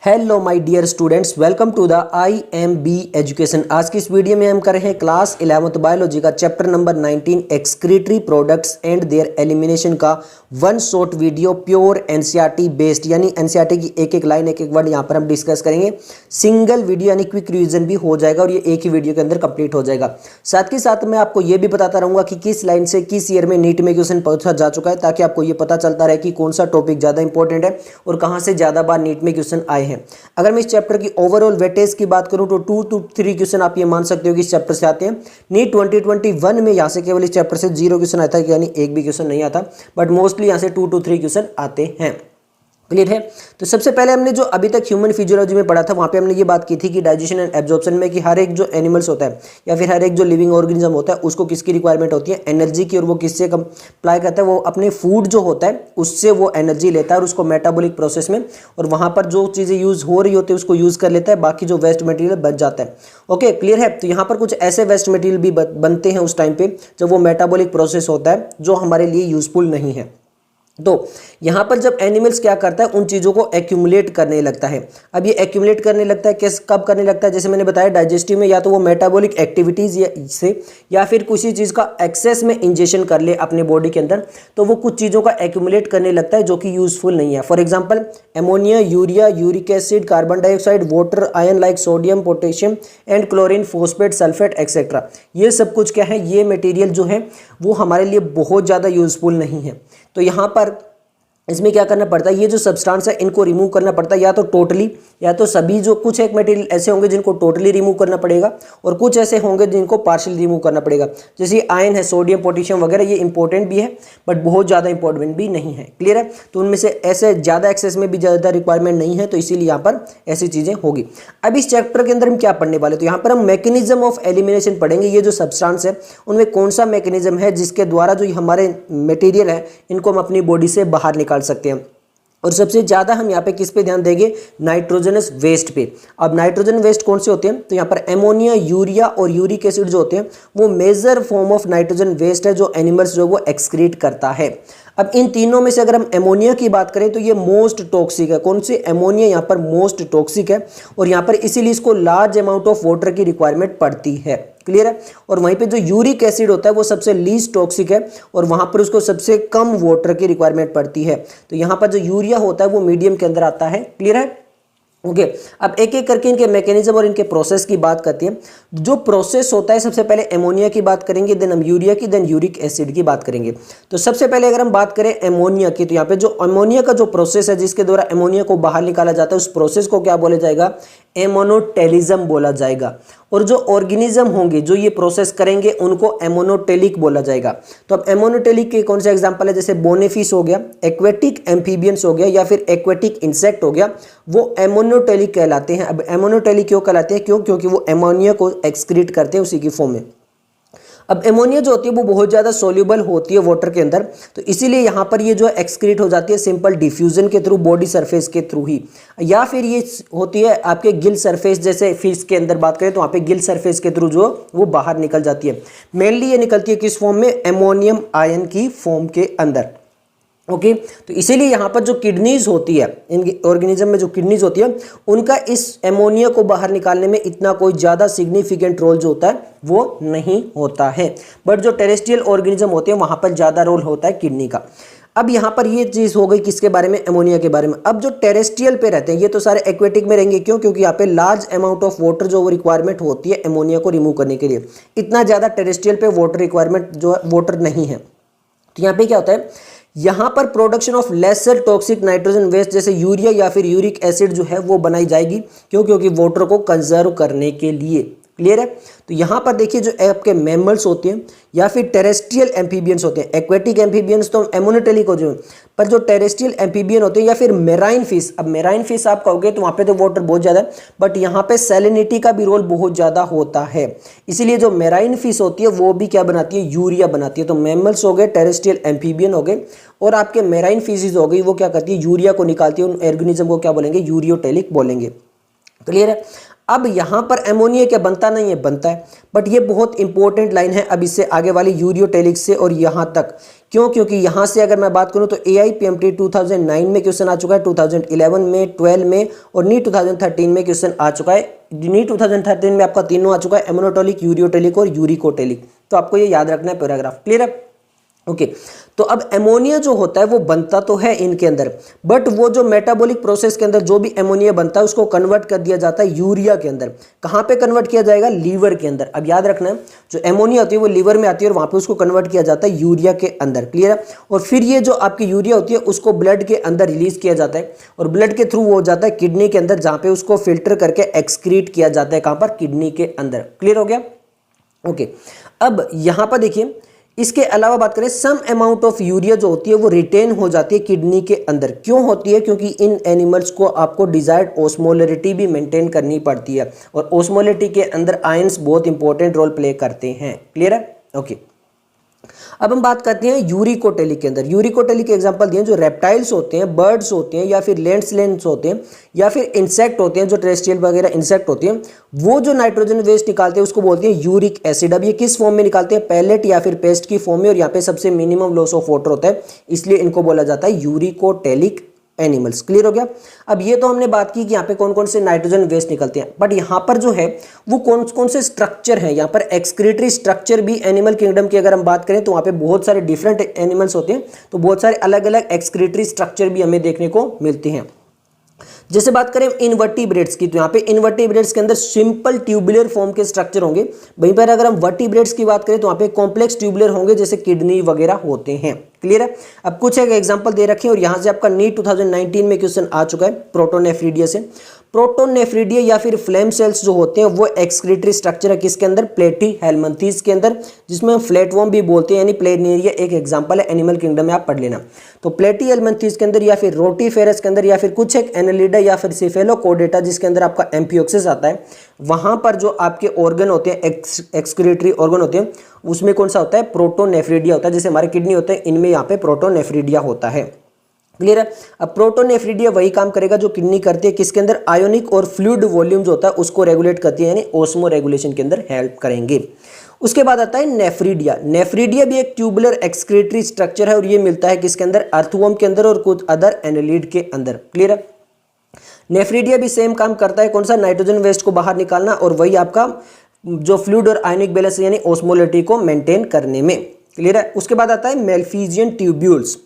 Hello my dear students, welcome to the IMB education. आज की इस वीडियो में हम कर रहे हैं क्लास 11th बायोलॉजी का chapter number 19 excretory products and their elimination का one shot video pure NCERT based, यानी एनसीईआरटी की एक एक लाइन एक एक वर्ड यहाँ पर हम डिस्कस करेंगे। सिंगल वीडियो यानी क्विक रिवीजन भी हो जाएगा और ये एक ही वीडियो के अंदर कंप्लीट हो जाएगा। साथ ही साथ मैं आपको ये भी बताता रहूँगा कि किस लाइन से किस ईयर में नीट में क्वेश्चन पूछा जा चुका है, ताकि आपको ये पता चलता रहे कि कौन सा टॉपिक ज़्यादा इंपॉर्टेंट है और कहाँ से ज़्यादा बार नीट में क्वेश्चन आए हैं। अगर मैं इस चैप्टर की ओवरऑल वेटेज की बात करूं तो 2 to 3 क्वेश्चन आप ये मान सकते हो कि इस चैप्टर से आते हैं। नीट 2021 में यहाँ से केवल इस चैप्टर से 0 क्वेश्चन आता है, यानी एक भी क्वेश्चन नहीं आता, बट मोस्टली यहाँ से 2 to 3 क्वेश्चन आते हैं। क्लियर है। तो सबसे पहले हमने जो अभी तक ह्यूमन फिजियोलॉजी में पढ़ा था, वहाँ पे हमने ये बात की थी कि डाइजेशन एंड एब्जॉर्प्शन में कि हर एक जो एनिमल्स होता है या फिर हर एक जो लिविंग ऑर्गेनिज्म होता है उसको किसकी रिक्वायरमेंट होती है, एनर्जी की। और वो किससे कंप्लाई करता है, वो अपने फूड जो होता है उससे वो एनर्जी लेता है और उसको मेटाबॉलिक प्रोसेस में, और वहाँ पर जो चीज़ें यूज़ हो रही होती है उसको यूज़ कर लेता है, बाकी जो वेस्ट मटेरियल बच जाता है। ओके, क्लियर है। तो यहाँ पर कुछ ऐसे वेस्ट मटेरियल भी बनते हैं उस टाइम पे जब वो मेटाबॉलिक प्रोसेस होता है जो हमारे लिए यूजफुल नहीं है। तो यहाँ पर जब एनिमल्स क्या करता है, उन चीज़ों को एक्यूमुलेट करने लगता है। अब ये एक्यूमुलेट करने लगता है किस कब करने लगता है, जैसे मैंने बताया डाइजेस्टिव में, या तो वो मेटाबॉलिक एक्टिविटीज़ से या फिर किसी चीज़ का एक्सेस में इंजेक्शन कर ले अपने बॉडी के अंदर, तो वो कुछ चीज़ों का एक्यूमुलेट करने लगता है जो कि यूजफुल नहीं है। For example ammonia, urea, uric acid, carbon dioxide, water, ion like sodium, potassium and chlorine, phosphate, sulphate etcetera. ये सब कुछ क्या है, ये मटेरियल जो है वो हमारे लिए बहुत ज़्यादा यूजफुल नहीं है। तो यहाँ पर इसमें क्या करना पड़ता है, ये जो सब्सटेंस है इनको रिमूव करना पड़ता है, या तो टोटली, या तो सभी। जो कुछ एक मटेरियल ऐसे होंगे जिनको टोटली रिमूव करना पड़ेगा और कुछ ऐसे होंगे जिनको पार्शियली रिमूव करना पड़ेगा। जैसे आयन है, सोडियम, पोटेशियम वगैरह, ये इंपॉर्टेंट भी है बट बहुत ज़्यादा इंपॉर्टेंट भी नहीं है। क्लियर है। तो उनमें से ऐसे ज़्यादा एक्सेस में भी ज़्यादा रिक्वायरमेंट नहीं है, तो इसीलिए यहाँ पर ऐसी चीज़ें होगी। अब इस चैप्टर के अंदर हम क्या पढ़ने वाले, तो यहाँ पर हम मैकेनिज्म ऑफ एलिमिनेशन पढ़ेंगे। ये जो सब्सटेंस है उनमें कौन सा मैकेनिज्म है जिसके द्वारा जो हमारे मटेरियल है इनको हम अपनी बॉडी से बाहर निकाल सकते हैं। और सबसे ज़्यादा हम यहाँ पे किस पे ध्यान देंगे, नाइट्रोजनस वेस्ट पे। अब नाइट्रोजन वेस्ट कौन से होते हैं, तो यहाँ पर एमोनिया, यूरिया और यूरिक एसिड जो होते हैं वो major form of nitrogen waste है जो एनिमल्स जो वो एक्सक्रीट करता है। अब इन तीनों में से अगर हम एमोनिया की बात करें तो ये मोस्ट टॉक्सिक है। कौन सी, एमोनिया यहाँ पर मोस्ट टॉक्सिक है और यहाँ पर इसीलिए इसको लार्ज अमाउंट ऑफ वाटर की रिक्वायरमेंट पड़ती है। क्लियर है। और वहीं पे जो यूरिक एसिड होता है वो सबसे लीस्ट टॉक्सिक है और वहां पर उसको सबसे कम वाटर की रिक्वायरमेंट पड़ती है। तो यहाँ पर जो यूरिया होता है वो मीडियम के अंदर आता है। क्लियर है। ओके, अब एक एक करके इनके मैकेनिज्म और इनके प्रोसेस की बात करते हैं। जो प्रोसेस होता है, सबसे पहले एमोनिया की बात करेंगे, देन हम यूरिया की, देन यूरिक एसिड की बात करेंगे। तो सबसे पहले अगर हम बात करें एमोनिया की, तो यहाँ पे जो एमोनिया का जो प्रोसेस है जिसके द्वारा एमोनिया को बाहर निकाला जाता है उस प्रोसेस को क्या बोला जाएगा, एमोनोटेलिज्म बोला जाएगा। और जो ऑर्गेनिज्म होंगे जो ये प्रोसेस करेंगे उनको एमोनोटेलिक बोला जाएगा। तो अब एमोनोटेलिक के कौन सा एग्जांपल है, जैसे बोनेफिस हो गया, एक्वेटिक एम्फीबियंस हो गया या फिर एक्वेटिक इंसेक्ट हो गया, वो एमोनोटेलिक कहलाते हैं। अब एमोनोटेलिक क्यों कहलाते हैं, क्योंकि वो एमोनिया को एक्सक्रीट करते हैं उसी की फॉर्म में। अब एमोनिया जो होती है वो बहुत ज़्यादा सोल्यूबल होती है वाटर के अंदर, तो इसीलिए यहाँ पर ये जो एक्सक्रीट हो जाती है सिंपल डिफ्यूजन के थ्रू, बॉडी सरफेस के थ्रू ही, या फिर ये होती है आपके गिल सरफेस, जैसे फिश के अंदर बात करें तो वहाँ पे गिल सरफेस के थ्रू जो वो बाहर निकल जाती है। मेनली ये निकलती है किस फॉर्म में, एमोनियम आयन की फॉर्म के अंदर। ओके, तो इसीलिए यहाँ पर जो किडनीज होती है, इन ऑर्गेनिज्म में जो किडनीज होती है उनका इस एमोनिया को बाहर निकालने में इतना कोई ज़्यादा सिग्निफिकेंट रोल जो होता है वो नहीं होता है, बट जो टेरेस्ट्रियल ऑर्गेनिज्म होते हैं वहाँ पर ज़्यादा रोल होता है किडनी का। अब यहाँ पर ये चीज़ हो गई किसके बारे में, एमोनिया के बारे में। अब जो टेरेस्ट्रियल पे रहते हैं ये तो सारे एक्वेटिक में रहेंगे, क्यों, क्योंकि यहाँ पे लार्ज अमाउंट ऑफ वाटर जो वो रिक्वायरमेंट होती है एमोनिया को रिमूव करने के लिए, इतना ज़्यादा टेरेस्ट्रियल पे वाटर रिक्वायरमेंट जो है वाटर नहीं है। तो यहाँ पे क्या होता है, यहाँ पर production of lesser toxic nitrogen waste जैसे यूरिया या फिर यूरिक एसिड जो है वो बनाई जाएगी, क्योंकि वाटर को कंजर्व करने के लिए। क्लियर है। तो यहाँ पर देखिए जो आपके मैमल्स होते हैं या फिर टेरेस्ट्रियल एम्फीबियंस होते हैं, एक्वेटिक एम्फीबियंस तो एमोनोटेलिक हो जाए, पर जो टेरेस्ट्रियल एम्फीबियन होते हैं या फिर मेराइन फिश, अब मेराइन फिश आप कहोगे तो वहाँ पे तो वाटर बहुत ज़्यादा है, बट यहाँ पे सैलिनिटी का भी रोल बहुत ज़्यादा होता है। इसीलिए जो मेराइन फिश होती है वो भी क्या बनाती है, यूरिया बनाती है। तो मैमल्स हो गए, टेरेस्ट्रियल एम्फीबियन हो गए और आपके मेराइन फिशेज हो गई, वो क्या करती है, यूरिया को निकालती है। उन ऑर्गेनिज्म को क्या बोलेंगे, यूरियोटेलिक बोलेंगे। क्लियर है। अब यहाँ पर एमोनिया क्या बनता नहीं है, बनता है, बट ये बहुत इंपॉर्टेंट लाइन है अब इससे आगे वाली यूरियोटेलिक से और यहाँ तक। क्यों? क्योंकि यहाँ से अगर मैं बात करूँ तो AIPMT 2009 में क्वेश्चन आ चुका है, 2011 में, 12 में और नीट 2013 में क्वेश्चन आ चुका है। नीट 2013 में आपका तीनों आ चुका है, एमोनोटोलिक, यूरियोटेलिक और यूरिकोटेलिक। तो आपको ये याद रखना है पैराग्राफ। क्लियर है? ओके तो अब एमोनिया जो होता है वो बनता तो है इनके अंदर, बट वो जो मेटाबॉलिक प्रोसेस के अंदर जो भी एमोनिया बनता है उसको कन्वर्ट कर दिया जाता है यूरिया के अंदर। कहाँ पे कन्वर्ट किया जाएगा? लीवर के अंदर। अब याद रखना है जो एमोनिया होती है वो लीवर में आती है और वहाँ पे उसको कन्वर्ट किया जाता है यूरिया के अंदर। क्लियर है? और फिर ये जो आपकी यूरिया होती है उसको ब्लड के अंदर रिलीज किया जाता है और ब्लड के थ्रू वो हो जाता है किडनी के अंदर, जहाँ पे उसको फिल्टर करके एक्सक्रीट किया जाता है। कहाँ पर? किडनी के अंदर। क्लियर हो गया? ओके अब यहाँ पर देखिए, इसके अलावा बात करें, सम अमाउंट ऑफ यूरिया जो होती है वो रिटेन हो जाती है किडनी के अंदर। क्यों होती है? क्योंकि इन एनिमल्स को आपको डिजायर्ड ओस्मोलरिटी भी मेंटेन करनी पड़ती है और ओस्मोलरिटी के अंदर आयंस बहुत इंपॉर्टेंट रोल प्ले करते हैं। क्लियर है? ओके अब हम बात करते हैं यूरिकोटेलिक के अंदर। यूरिकोटेलिक के एग्जांपल दिए जो रेप्टाइल्स होते हैं, बर्ड्स होते हैं या फिर लैंड्सलेंड्स होते हैं या फिर इंसेक्ट होते हैं, जो टेरेस्ट्रियल वगैरह इंसेक्ट होते हैं, वो जो नाइट्रोजन वेस्ट निकालते हैं उसको बोलते हैं यूरिक एसिड। अब ये किस फॉर्म में निकालते हैं? पैलेट या फिर पेस्ट की फॉर्म में, और यहाँ पे सबसे मिनिमम लॉस ऑफ वाटर होता है, इसलिए इनको बोला जाता है यूरिकोटेलिक एनिमल्स। क्लियर हो गया? अब ये तो हमने बात की कि यहाँ पे कौन कौन से नाइट्रोजन वेस्ट निकलते हैं, बट यहाँ पर जो है वो कौन कौन से स्ट्रक्चर हैं। यहाँ पर एक्सक्रीटरी स्ट्रक्चर भी एनिमल किंगडम की अगर हम बात करें तो वहाँ पे बहुत सारे डिफरेंट एनिमल्स होते हैं, तो बहुत सारे अलग अलग एक्सक्रीटरी स्ट्रक्चर भी हमें देखने को मिलते हैं। जैसे बात करें इनवर्टिब्रेट्स की, तो यहाँ पे इनवर्टिब्रेट्स के अंदर सिंपल ट्यूबुलर फॉर्म के स्ट्रक्चर होंगे। वहीं पर अगर हम वर्टिब्रेट्स की बात करें तो वहाँ पे कॉम्प्लेक्स ट्यूबुलर होंगे, जैसे किडनी वगैरह होते हैं। क्लियर है? अब कुछ एक एग्जांपल दे रखे हैं और यहाँ से आपका नीट 2019 में क्वेश्चन आ चुका है प्रोटोनेफ्रीडिया से। प्रोटोनेफ्रीडिया या फिर फ्लेम सेल्स जो होते हैं वो एक्सक्रीटरी स्ट्रक्चर है किसके अंदर? प्लेटीहेल्मिन्थेस के अंदर, जिसमें हम फ्लैटवर्म भी बोलते हैं, यानी प्लेनेरिया एक एग्जांपल है, एनिमल किंगडम में आप पढ़ लेना। तो प्लेटीहेल्मिन्थेस के अंदर या फिर रोटीफेरस के अंदर या फिर कुछ एक एनालिडा या फिर सिफेलोकोडेटा जिसके अंदर आपका एम्फियोक्सिस आता है, वहां पर जो आपके ऑर्गन होते हैं, एक्सक्रीटरी ऑर्गन होते हैं, उसमें कौन सा होता है? प्रोटोनेफ्रीडिया होता है। जैसे हमारे किडनी होते हैं, इनमें यहाँ पे प्रोटोनेफ्रीडिया होता है। क्लियर है? अब प्रोटोनेफ्रीडिया वही काम करेगा जो किडनी करती है, किसके अंदर? आयोनिक और फ्लूइड वॉल्यूम जो होता है उसको रेगुलेट करती है, यानी ओस्मो रेगुलेशन के अंदर हेल्प करेंगे। उसके बाद आता है नेफ्रीडिया। नेफ्रीडिया भी एक ट्यूबुलर एक्सक्रीटरी स्ट्रक्चर है और ये मिलता है किसके अंदर? अर्थवर्म के अंदर और कुछ अदर एनालिड के अंदर। क्लियर है? नेफ्रीडिया भी सेम काम करता है, कौन सा? नाइट्रोजन वेस्ट को बाहर निकालना और वही आपका जो फ्लूइड और आयनिक बैलेंस यानी ओस्मोलरिटी को मेंटेन करने में। क्लियर है? उसके बाद आता है मेल्फिजियन ट्यूब्यूल्स।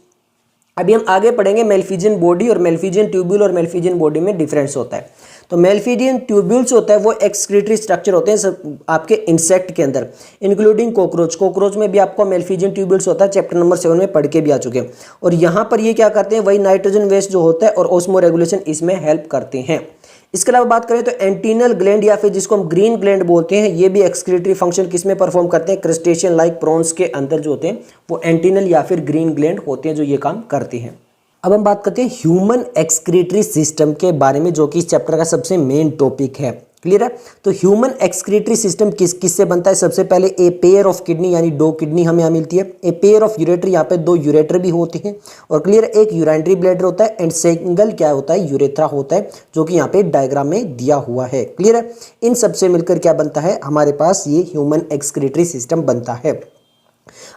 अभी हम आगे पढ़ेंगे मेल्फिजियन बॉडी और मेल्फिजियन ट्यूब्यूल और मेल्फिजियन बॉडी में डिफरेंस होता है। तो मेल्फिजियन ट्यूब्यूल्स होता है वो एक्सक्रीटरी स्ट्रक्चर होते हैं सब आपके इंसेक्ट के अंदर, इंक्लूडिंग कॉकरोच। कॉकरोच में भी आपको मेल्फिजियन ट्यूब्यूल्स होता है, चैप्टर नंबर 7 में पढ़ के भी आ चुके हैं। और यहाँ पर ये क्या करते हैं? वही नाइट्रोजन वेस्ट जो होता है और ओस्मो रेगुलेशन इसमें हेल्प करते हैं। इसके अलावा बात करें तो एंटीनल ग्लैंड या फिर जिसको हम ग्रीन ग्लैंड बोलते हैं, ये भी एक्सक्रीटरी फंक्शन किसमें परफॉर्म करते हैं? क्रस्टेशियन लाइक प्रॉन्स के अंदर जो होते हैं वो एंटीनल या फिर ग्रीन ग्लैंड होते हैं जो ये काम करते हैं। अब हम बात करते हैं ह्यूमन एक्सक्रीटरी सिस्टम के बारे में, जो कि इस चैप्टर का सबसे मेन टॉपिक है। क्लियर है? तो ह्यूमन एक्सक्रीटरी सिस्टम किस से बनता है? सबसे पहले ए पेयर ऑफ किडनी यानी 2 किडनी हमें यहाँ मिलती है, ए पेयर ऑफ यूरेटर, यहाँ पे 2 यूरेटर भी होते हैं, और क्लियर एक यूरिनरी ब्लैडर होता है एंड सिंगल क्या होता है? यूरेथ्रा होता है, जो कि यहाँ पे डायग्राम में दिया हुआ है। क्लियर है? इन सबसे मिलकर क्या बनता है? हमारे पास ये ह्यूमन एक्सक्रीटरी सिस्टम बनता है।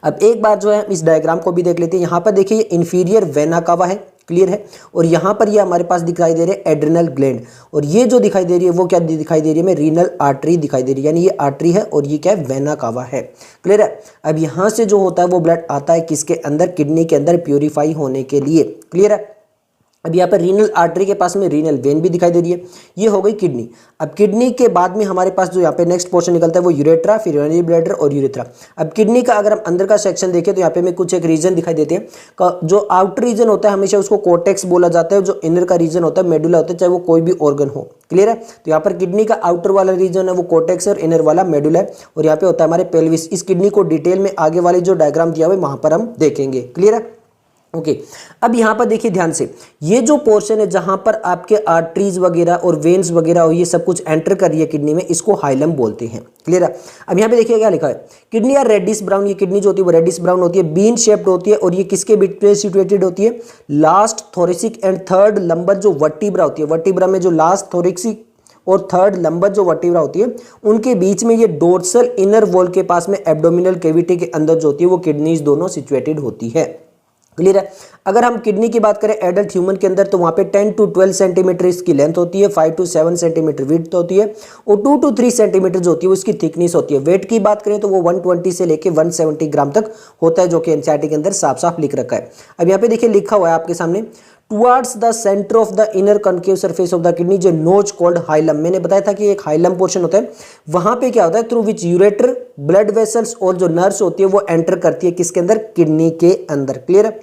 अब एक बार जो है इस डायग्राम को भी देख लेते हैं। यहाँ पर देखिए इन्फीरियर वेना कावा है। क्लियर है? और यहाँ पर ये हमारे पास दिखाई दे रहे हैं एड्रिनल ग्लैंड, और ये जो दिखाई दे रही है वो क्या दिखाई दे रही है? हमें रीनल आर्टरी दिखाई दे रही है, यानी ये आर्टरी है और ये क्या है? वेना कावा है। क्लियर है? अब यहाँ से जो होता है वो ब्लड आता है किसके अंदर? किडनी के अंदर प्यूरिफाई होने के लिए। क्लियर है? अब यहाँ पर रीनल आर्टरी के पास में रीनल वेन भी दिखाई दे रही है। ये हो गई किडनी। अब किडनी के बाद में हमारे पास जो यहाँ पे नेक्स्ट पोर्शन निकलता है वो यूरेट्रा, फिर यूरिनरी ब्लैडर और यूरेथ्रा। अब किडनी का अगर हम अंदर का सेक्शन देखें तो यहाँ पे हमें कुछ एक रीजन दिखाई देते हैं। जो आउटर रीजन होता है हमेशा उसको कोर्टेक्स बोला जाता है, जो इनर का रीजन होता है मेडुला होता है, चाहे वो कोई भी ऑर्गन हो। क्लियर है? तो यहाँ पर किडनी का आउटर वाला रीजन है वो कोर्टेक्स और इनर वाला मेडुला है, और यहाँ पे होता है हमारे पेल्विस। इस किडनी को डिटेल में आगे वाली जो डायग्राम दिया हुआ है वहां पर हम देखेंगे। क्लियर है? ओके अब यहाँ पर देखिए ध्यान से, ये जो पोर्शन है जहां पर आपके आर्टरीज वगैरह और वेन्स वगैरह और ये सब कुछ एंटर कर रही है किडनी में, इसको हाइलम बोलते हैं। क्लियर है? अब यहाँ पे देखिए क्या लिखा है, किडनी आर रेडिश ब्राउन। ये किडनी जो होती है वो रेडिश ब्राउन होती है, बीन शेप्ड होती है, और ये किसके बीच में सिचुएटेड होती है? Last thoracic and third lumbar जो वर्टिब्रा होती है, वर्टिब्रा में जो लास्ट थोरेसिक और थर्ड लंबर जो वर्टिब्रा होती है उनके बीच में ये डोर्सल इनर वॉल के पास में एब्डोमिनल कैविटी के अंदर जो होती है वो किडनीज दोनों सिचुएटेड होती है। क्लियर है। अगर हम किडनी की बात करें एडल्ट ह्यूमन के अंदर तो वहाँ पे 10 to 12 सेंटीमीटर इसकी लेंथ होती है, 5 to 7 सेंटीमीटर विड्थ होती है और 2 to 3 सेंटीमीटर जो होती है वो इसकी थिकनेस होती है। वेट की बात करें तो वो 120 से लेके 170 ग्राम तक होता है, जो कि एनसीईआरटी के अंदर साफ साफ लिख रखा है। अब यहाँ पे देखिए लिखा हुआ है आपके सामने, towards the centre of the inner concave surface of the kidney जो नोज कॉल्ड हाइलम। मैंने बताया था कि एक हाइलम पोर्शन होता है, वहां पे क्या होता है, through which ureter blood vessels और जो नर्व्स होती है वो एंटर करती है किसके अंदर, किडनी के अंदर। क्लियर है।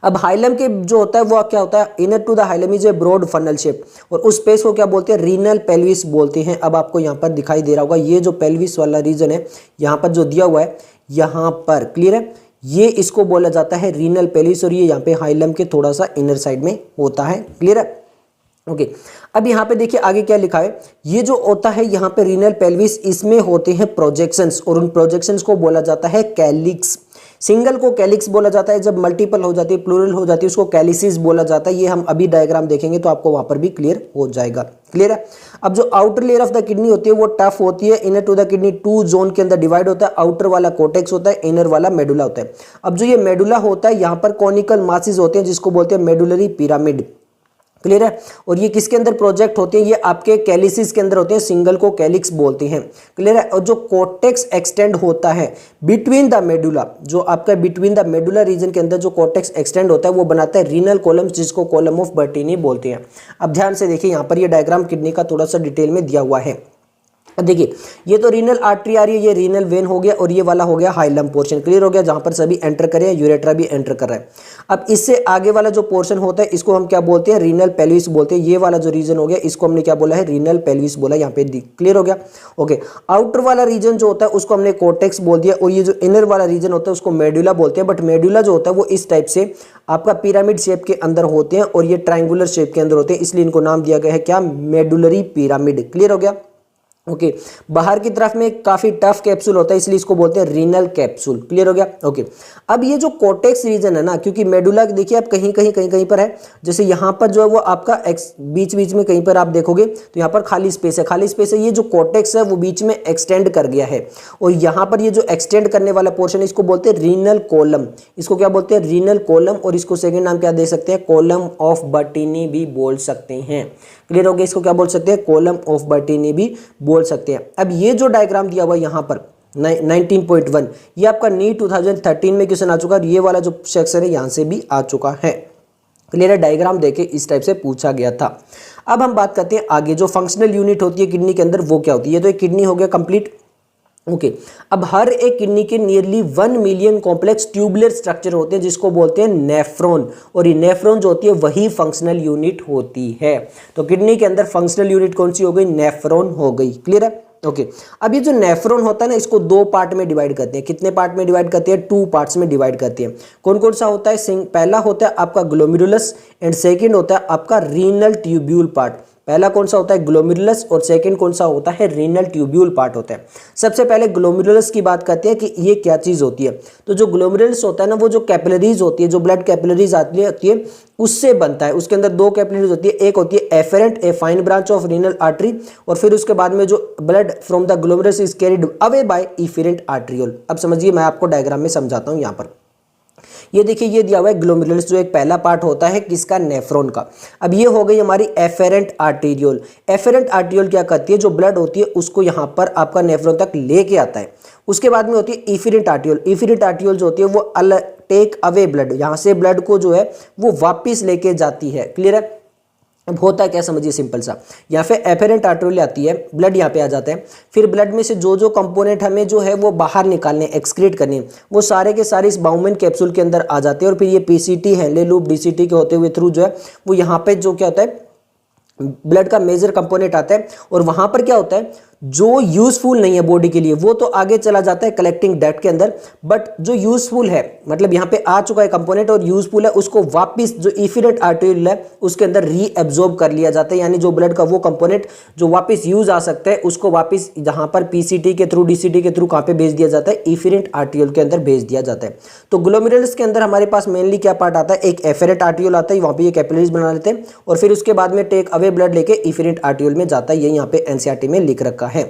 अब हाइलम के जो होता है वो क्या होता है, inner to the hilum is a broad funnel shape, और उस स्पेस को क्या बोलते हैं, रीनल पेल्विस बोलते हैं। अब आपको यहाँ पर दिखाई दे रहा होगा ये जो पेल्विस वाला रीजन है यहाँ पर जो दिया हुआ है यहाँ पर, क्लियर है, ये इसको बोला जाता है रीनल पेल्विस, और ये यहाँ पे हाइलम के थोड़ा सा इनर साइड में होता है। क्लियर है। ओके अब यहाँ पे देखिए आगे क्या लिखा है, ये जो होता है यहाँ पे रीनल पेल्विस, इसमें होते हैं प्रोजेक्शंस, और उन प्रोजेक्शंस को बोला जाता है कैलिक्स। सिंगल को कैलिक्स बोला जाता है, जब मल्टीपल हो जाती है, प्लूरल हो जाती है, उसको कैलिसिस बोला जाता है। ये हम अभी डायग्राम देखेंगे तो आपको वहां पर भी क्लियर हो जाएगा। क्लियर है। अब जो outer layer of the kidney होती है वो टफ होती है। Inner to the kidney 2 zone के अंदर डिवाइड होता है, आउटर वाला कोर्टेक्स होता है, इनर वाला मेडुला होता है। अब जो ये मेडुला होता है यहाँ पर कॉनिकल मासेस होते हैं जिसको बोलते हैं मेडुलरी पिरामिड। क्लियर है। और ये किसके अंदर प्रोजेक्ट होते हैं, ये आपके कैलिसिस के अंदर होते हैं, सिंगल को कैलिक्स बोलते हैं। क्लियर है। और जो कोर्टेक्स एक्सटेंड होता है बिटवीन द मेडुला, जो आपका बिटवीन द मेडुला रीजन के अंदर जो कोर्टेक्स एक्सटेंड होता है वो बनाता है रीनल कॉलम्स, जिसको कॉलम ऑफ बर्टीनी बोलते हैं। अब ध्यान से देखिए यहाँ पर ये डायग्राम किडनी का थोड़ा सा डिटेल में दिया हुआ है। देखिए ये तो रीनल आर्टरी आ रही है, ये रीनल वेन हो गया, और ये वाला हो गया हाइलम पोर्शन। क्लियर हो गया, जहां पर सभी एंटर कर रहे हैं, यूरेट्रा भी एंटर कर रहा है। अब इससे आगे वाला जो पोर्शन होता है इसको हम क्या बोलते हैं, रीनल पेल्विस बोलते हैं। ये वाला जो रीजन हो गया इसको हमने क्या बोला है, रीनल पेल्विस बोला, यहाँ पे क्लियर हो गया। ओके आउटर वाला रीजन जो होता है उसको हमने कोर्टेक्स बोल दिया, और ये जो इनर वाला रीजन होता है उसको मेडुला बोलते हैं। बट मेडुला जो होता है वो इस टाइप से आपका पिरामिड शेप के अंदर होते हैं, और ये ट्रायंगुलर शेप के अंदर होते हैं, इसलिए इनको नाम दिया गया है क्या, मेडुलरी पिरामिड। क्लियर हो गया। ओके बाहर की तरफ में काफी टफ कैप्सूल होता है, इसलिए इसको बोलते हैं रीनल कैप्सूल। क्लियर हो गया। ओके अब ये जो कोर्टेक्स रीजन है ना, क्योंकि मेडुला देखिए आप कहीं पर है, जैसे यहाँ पर जो है वो आपका बीच बीच में कहीं पर आप देखोगे तो यहाँ पर खाली स्पेस है, खाली स्पेस है। ये जो कोर्टेक्स है वो बीच में एक्सटेंड कर गया है, और यहाँ पर ये जो एक्सटेंड करने वाला पोर्शन इसको बोलते हैं रीनल कॉलम। इसको क्या बोलते हैं, रीनल कॉलम, और इसको सेकेंड नाम क्या दे सकते हैं, कॉलम ऑफ बर्टीनी भी बोल सकते हैं। क्लियर हो गया। इसको क्या बोल सकते हैं, कॉलम ऑफ बर्टीनी भी बोल सकते हैं। अब ये जो डायग्राम दिया हुआ यहाँ पर 19.1 ये आपका नीट 2013 में क्वेश्चन आ चुका है, ये वाला जो सेक्शन है यहाँ से भी आ चुका है। क्लियर है। डायग्राम देके इस टाइप से पूछा गया था। अब हम बात करते हैं आगे, जो फंक्शनल यूनिट होती है किडनी के अंदर वो क्या होती है। ये तो एक किडनी हो गया कंप्लीट। ओके अब हर एक किडनी के nearly 1 million complex tubular structure होते हैं जिसको बोलते हैं नेफ्रॉन, और ये नेफ्रॉन जो होती है वही फंक्शनल यूनिट होती है। तो किडनी के अंदर फंक्शनल यूनिट कौन सी हो गई, नेफ्रॉन हो गई। क्लियर है। ओके अब ये जो नेफ्रॉन होता है ना इसको 2 पार्ट में डिवाइड करते हैं। कितने पार्ट में डिवाइड करते हैं, 2 पार्ट्स में डिवाइड करते हैं। कौन कौन सा होता है, पहला होता है आपका ग्लोमेरुलस, एंड सेकेंड होता है आपका रीनल ट्यूब्यूल पार्ट। पहला कौन सा होता है, ग्लोमेरुलस, और सेकंड कौन सा होता है, रीनल ट्यूब्यूल पार्ट होता है। सबसे पहले ग्लोमेरुलस की बात करते हैं कि ये क्या चीज होती है। तो जो ग्लोमेरुलस होता है ना, वो जो कैपिलरीज होती है, जो ब्लड कैपिलरीज आती है उससे बनता है। उसके अंदर 2 कैपिलरीज होती है, एक होती है efferent, a fine branch of renal artery, और फिर उसके बाद में जो blood from the glomerulus is carried away by efferent arteriole. अब समझिए, मैं आपको डायग्राम में समझाता हूं। यहाँ पर ये देखिए ये दिया हुआ है ग्लोमेरुलस, जो एक पहला पार्ट होता है किसका, नेफ्रॉन का। अब ये हो गई हमारी एफेरेंट आर्टेरियोल। एफेरेंट आर्टेरियोल क्या करती है, जो ब्लड होती है उसको यहाँ पर आपका नेफ्रॉन तक लेके आता है। उसके बाद में होती है इफेरेंट आर्टेरियोल। इफेरेंट आर्टेरियोल जो होती है वो टेक अवे ब्लड, यहाँ से ब्लड को जो है वो वापिस लेके जाती है। क्लियर है। अब होता है क्या, समझिए सिंपल सा, यहाँ पे एफेरेंट आर्टेरियोल आती है, ब्लड यहाँ पे आ जाता है, फिर ब्लड में से जो जो कंपोनेंट हमें जो है वो बाहर निकालने, एक्सक्रीट करने, वो सारे के सारे इस बाउमेन कैप्सूल के अंदर आ जाते हैं, और फिर ये पीसीटी हेनले लूप डीसीटी के होते हुए थ्रू जो है वो यहाँ पे जो क्या होता है, ब्लड का मेजर कंपोनेंट आता है, और वहां पर क्या होता है, जो यूजफुल नहीं है बॉडी के लिए वो तो आगे चला जाता है कलेक्टिंग डक्ट के अंदर, बट जो यूजफुल है मतलब यहाँ पे आ चुका है कंपोनेंट और यूजफुल है, उसको वापस जो इफिरेंट आर्टेरियल है उसके अंदर रीएब्जॉर्ब कर लिया जाता है, यानी जो ब्लड का वो कंपोनेंट जो वापस यूज आ सकता है उसको वापस जहां पर पीसीटी के थ्रू डीसीटी के थ्रू कहां पे भेज दिया जाता है, इफिरेंट आर्टेरियल के अंदर भेज दिया जाता है। तो ग्लोमेरुलस के अंदर हमारे पास मेनली क्या पार्ट आता है, एक एफेरेंट आर्टेरियल आता है, वहां पे ये कैपिलरीज बना लेते हैं और फिर उसके बाद में टेक अवे ब्लड लेके इफिरेंट आर्टेरियल में जाता है। ये यहाँ पे एनसीईआरटी में लिख रखा है,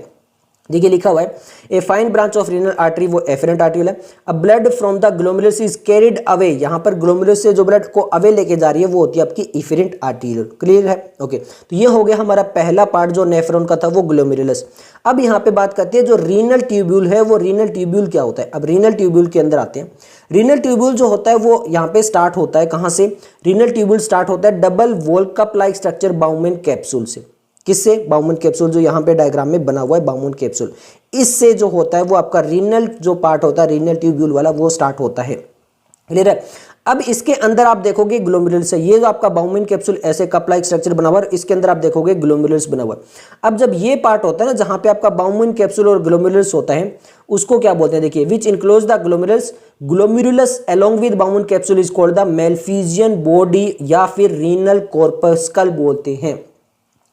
देखिए लिखा हुआ है a fine branch of renal artery, वो एफरेंट आर्टरी है। अब blood from the glomerulus is carried away, यहां पर ग्लोमेरुलस से जो ब्लड को अवे लेके जा रही है वो होती है आपकी इफरेंट आर्टरी। क्लियर है? ओके, तो ये हो गया हमारा पहला पार्ट जो नेफ्रॉन का था वो ग्लोमेरुलस। अब यहाँ पे बात करते हैं जो रीनल ट्यूब्यूल है, वो रीनल ट्यूब्यूल क्या होता है। अब रीनल ट्यूब्यूल के अंदर आते हैं। रीनल ट्यूब्यूल जो होता है वो यहाँ पे स्टार्ट होता है कहाँ से, रीनल ट्यूब्यूल स्टार्ट होता है double wall cup like structure bowmen capsule से। किससे? बाउमेन कैप्सूल, जो यहाँ पे डायग्राम में बना हुआ है बाउमेन कैप्सूल, इससे जो होता है वो आपका रीनल जो पार्ट होता है रीनल ट्यूब्यूल वाला वो स्टार्ट होता है। क्लियर है? अब इसके अंदर आप देखोगे ग्लोमेरुलस है, ये जो आपका बाउमेन कैप्सूल ऐसे कप लाइक स्ट्रक्चर बना हुआ है, इसके अंदर आप देखोगे ग्लोमेरुलस बना हुआ है। अब जब ये पार्ट होता है ना जहां पे आपका बाउमेन कैप्सूल और ग्लोमेरुलस होता है उसको क्या बोलते हैं, देखिए which enclose the glomerulus along with Bowman capsule is called the Malpighian body या फिर रीनल कॉर्पस्कल बोलते हैं।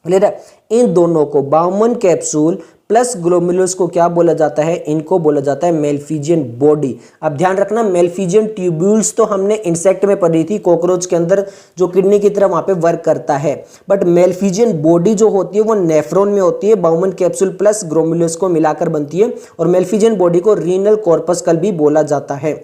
क्लियर है? इन दोनों को बाउमेन कैप्सूल प्लस ग्लोमेरुलस को क्या बोला जाता है, इनको बोला जाता है मेलफिजियन बॉडी। अब ध्यान रखना मेलफिजियन ट्यूब्यूल्स तो हमने इंसेक्ट में पढ़ी थी, कॉकरोच के अंदर जो किडनी की तरह वहां पे वर्क करता है, बट मेलफिजियन बॉडी जो होती है वो नेफ्रॉन में होती है, बाउमेन कैप्सूल प्लस ग्लोमेरुलस को मिलाकर बनती है और मेलफिजियन बॉडी को रीनल कॉर्पस्कल भी बोला जाता है।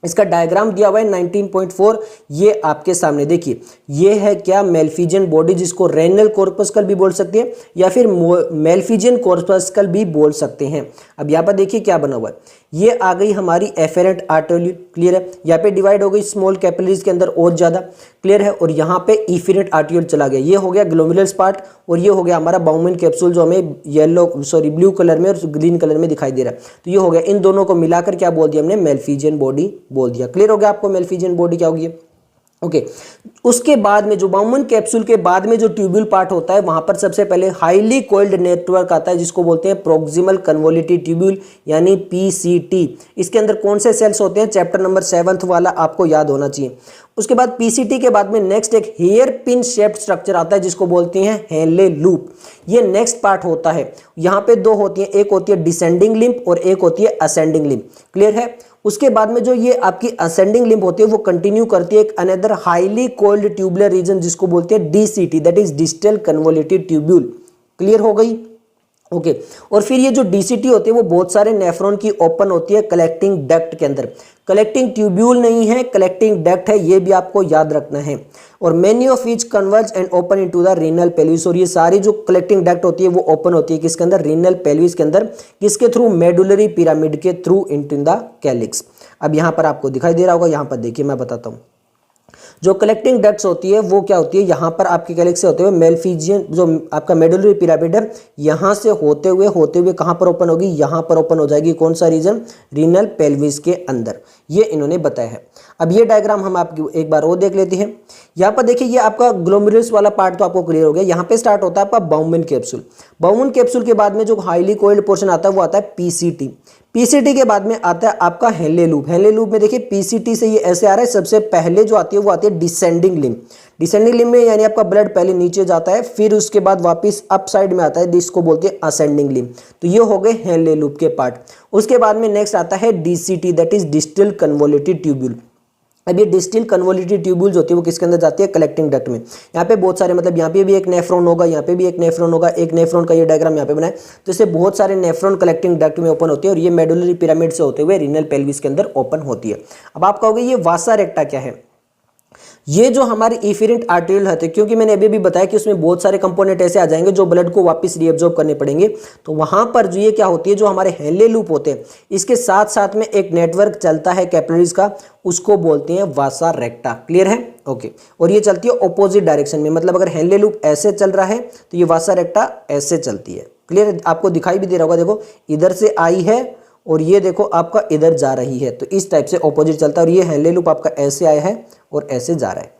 इसका डायग्राम दिया हुआ है 19.4, ये आपके सामने देखिए, ये है क्या मेलफिजियन बॉडी, जिसको रेनल कॉर्पस्कल भी बोल सकते हैं या फिर मेलफिजियन कॉर्पस्कल भी बोल सकते हैं। अब यहाँ पर देखिए क्या बना हुआ है, ये आ गई हमारी एफेरेंट आर्टरी। क्लियर है? यहाँ पे डिवाइड हो गई स्मॉल कैपिलरीज के अंदर और ज्यादा। क्लियर है? और यहाँ पे इफिरेंट आर्टरी चला गया, ये हो गया ग्लोमेरुलस पार्ट और ये हो गया हमारा बाउमेन कैप्सूल जो हमें ब्लू कलर में और ग्रीन कलर में दिखाई दे रहा है। तो ये हो गया, इन दोनों को मिलाकर क्या बोल दिया हमने, मेलफिजियन बॉडी बोल दिया। क्लियर हो गया आपको मेलफिजियन बॉडी क्या होगी? ओके, उसके बाद में जो बाउमेन कैप्सूल के बाद में जो ट्यूब्यूल पार्ट होता है वहां पर सबसे पहले हाईली कोइल्ड नेटवर्क आता है जिसको बोलते हैं प्रोक्सिमल कन्वोल्यूटिव ट्यूब्यूल यानी पीसीटी। इसके अंदर कौन से सेल्स होते हैं, चैप्टर नंबर 7 वाला आपको याद होना चाहिए। उसके बाद पीसीटी के बाद में नेक्स्ट एक हेयर पिन शेप्ड स्ट्रक्चर आता है जिसको बोलते हैं हेनले लूप। ये नेक्स्ट पार्ट होता है। यहाँ पे दो होती है, एक होती है डिसेंडिंग लिम्फ और एक होती है असेंडिंग लिम्फ। क्लियर है? उसके बाद में जो ये आपकी असेंडिंग लिम्फ होती है वो कंटिन्यू करती है एक another highly coiled tubular region जिसको बोलते हैं DCT, that is distal convolutive tubule. Clear हो गई? ओके, और फिर ये जो डीसीटी होती है वो बहुत सारे नेफ्रॉन की ओपन होती है कलेक्टिंग डक्ट के अंदर। कलेक्टिंग ट्यूब्यूल नहीं है, कलेक्टिंग डक्ट है, ये भी आपको याद रखना है। और many of which converge and open into the renal pelvis, और ये सारी जो कलेक्टिंग डक्ट होती है वो ओपन होती है किसके अंदर, रीनल पेल्विस के अंदर। किसके थ्रू? मेडुलरी पिरामिड के थ्रू इनटू द कैलिक्स। अब यहाँ पर आपको दिखाई दे रहा होगा, यहाँ पर देखिए मैं बताता हूँ। जो कलेक्टिंग डक्ट्स होती है वो क्या होती है, यहाँ पर आपके कैलिक्स से होते हुए मेलफिजियन जो आपका मेडुलरी पिरामिड है यहाँ से होते हुए कहाँ पर ओपन होगी, यहाँ पर ओपन हो जाएगी। कौन सा रीजन? रीनल पेल्विस के अंदर। ये इन्होंने बताया है। अब ये डायग्राम हम आपकी एक बार और देख लेते हैं। यहाँ पर देखिए ये आपका ग्लोमेरुलस वाला पार्ट तो आपको क्लियर हो गया। यहाँ पे स्टार्ट होता है आपका बाउमेन कैप्सूल। बाउमेन कैप्सूल के बाद में जो हाईली कोइल्ड पोर्शन आता है वो आता है पीसीटी। पीसीटी के बाद में आता है आपका हेनले लूप। हेनले लूप में देखिए पीसीटी से ये ऐसे आ रहा है, सबसे पहले जो आती है वो आती है डिसेंडिंग लिम्फ। डिसेंडिंग लिम्फ में यानी आपका ब्लड पहले नीचे जाता है फिर उसके बाद वापस अप साइड में आता है, जिसको बोलते हैं असेंडिंग लिम्फ। तो ये हो गए हेनले लूप के पार्ट। उसके बाद में नेक्स्ट आता है DCT, that is distal convolutive tubule. अब ये डिस्टल कन्वोल्यूटिव ट्यूब्यूल्स होती है वो किसके अंदर जाती है, कलेक्टिंग डक्ट में। यहाँ पे बहुत सारे मतलब यहाँ पे भी एक नेफ्रॉन होगा, यहाँ पे भी एक नेफ्रॉन होगा, एक नेफ्रॉन का ये डायग्राम यहाँ पे बनाए तो इससे बहुत सारे नेफ्रॉन कलेक्टिंग डक्ट में ओपन होती है और ये मेडुलरी पिरामिड से होते हुए रीनल पेल्विस के अंदर ओपन होती है। अब आप कहोगे ये वासा रेक्टा क्या है? ये जो हमारी इफिरेंट आर्टेरियल है, क्योंकि मैंने अभी भी बताया कि उसमें बहुत सारे कंपोनेंट ऐसे आ जाएंगे जो ब्लड को वापस रीअब्जॉर्ब करने पड़ेंगे, तो वहां पर जो ये क्या होती है, जो हमारे हेनले लूप होते हैं इसके साथ साथ में एक नेटवर्क चलता है कैपिलरीज का, उसको बोलते हैं वासा रेक्टा। क्लियर है? ओके, और ये चलती है ऑपोजिट डायरेक्शन में, मतलब अगर हेनले लूप ऐसे चल रहा है तो ये वासा रेक्टा ऐसे चलती है। क्लियर? आपको दिखाई भी दे रहा होगा, देखो इधर से आई है और ये देखो आपका इधर जा रही है, तो इस टाइप से ऑपोजिट चलता है। और ये हेनले लूप आपका ऐसे आया है और ऐसे जा रहा है।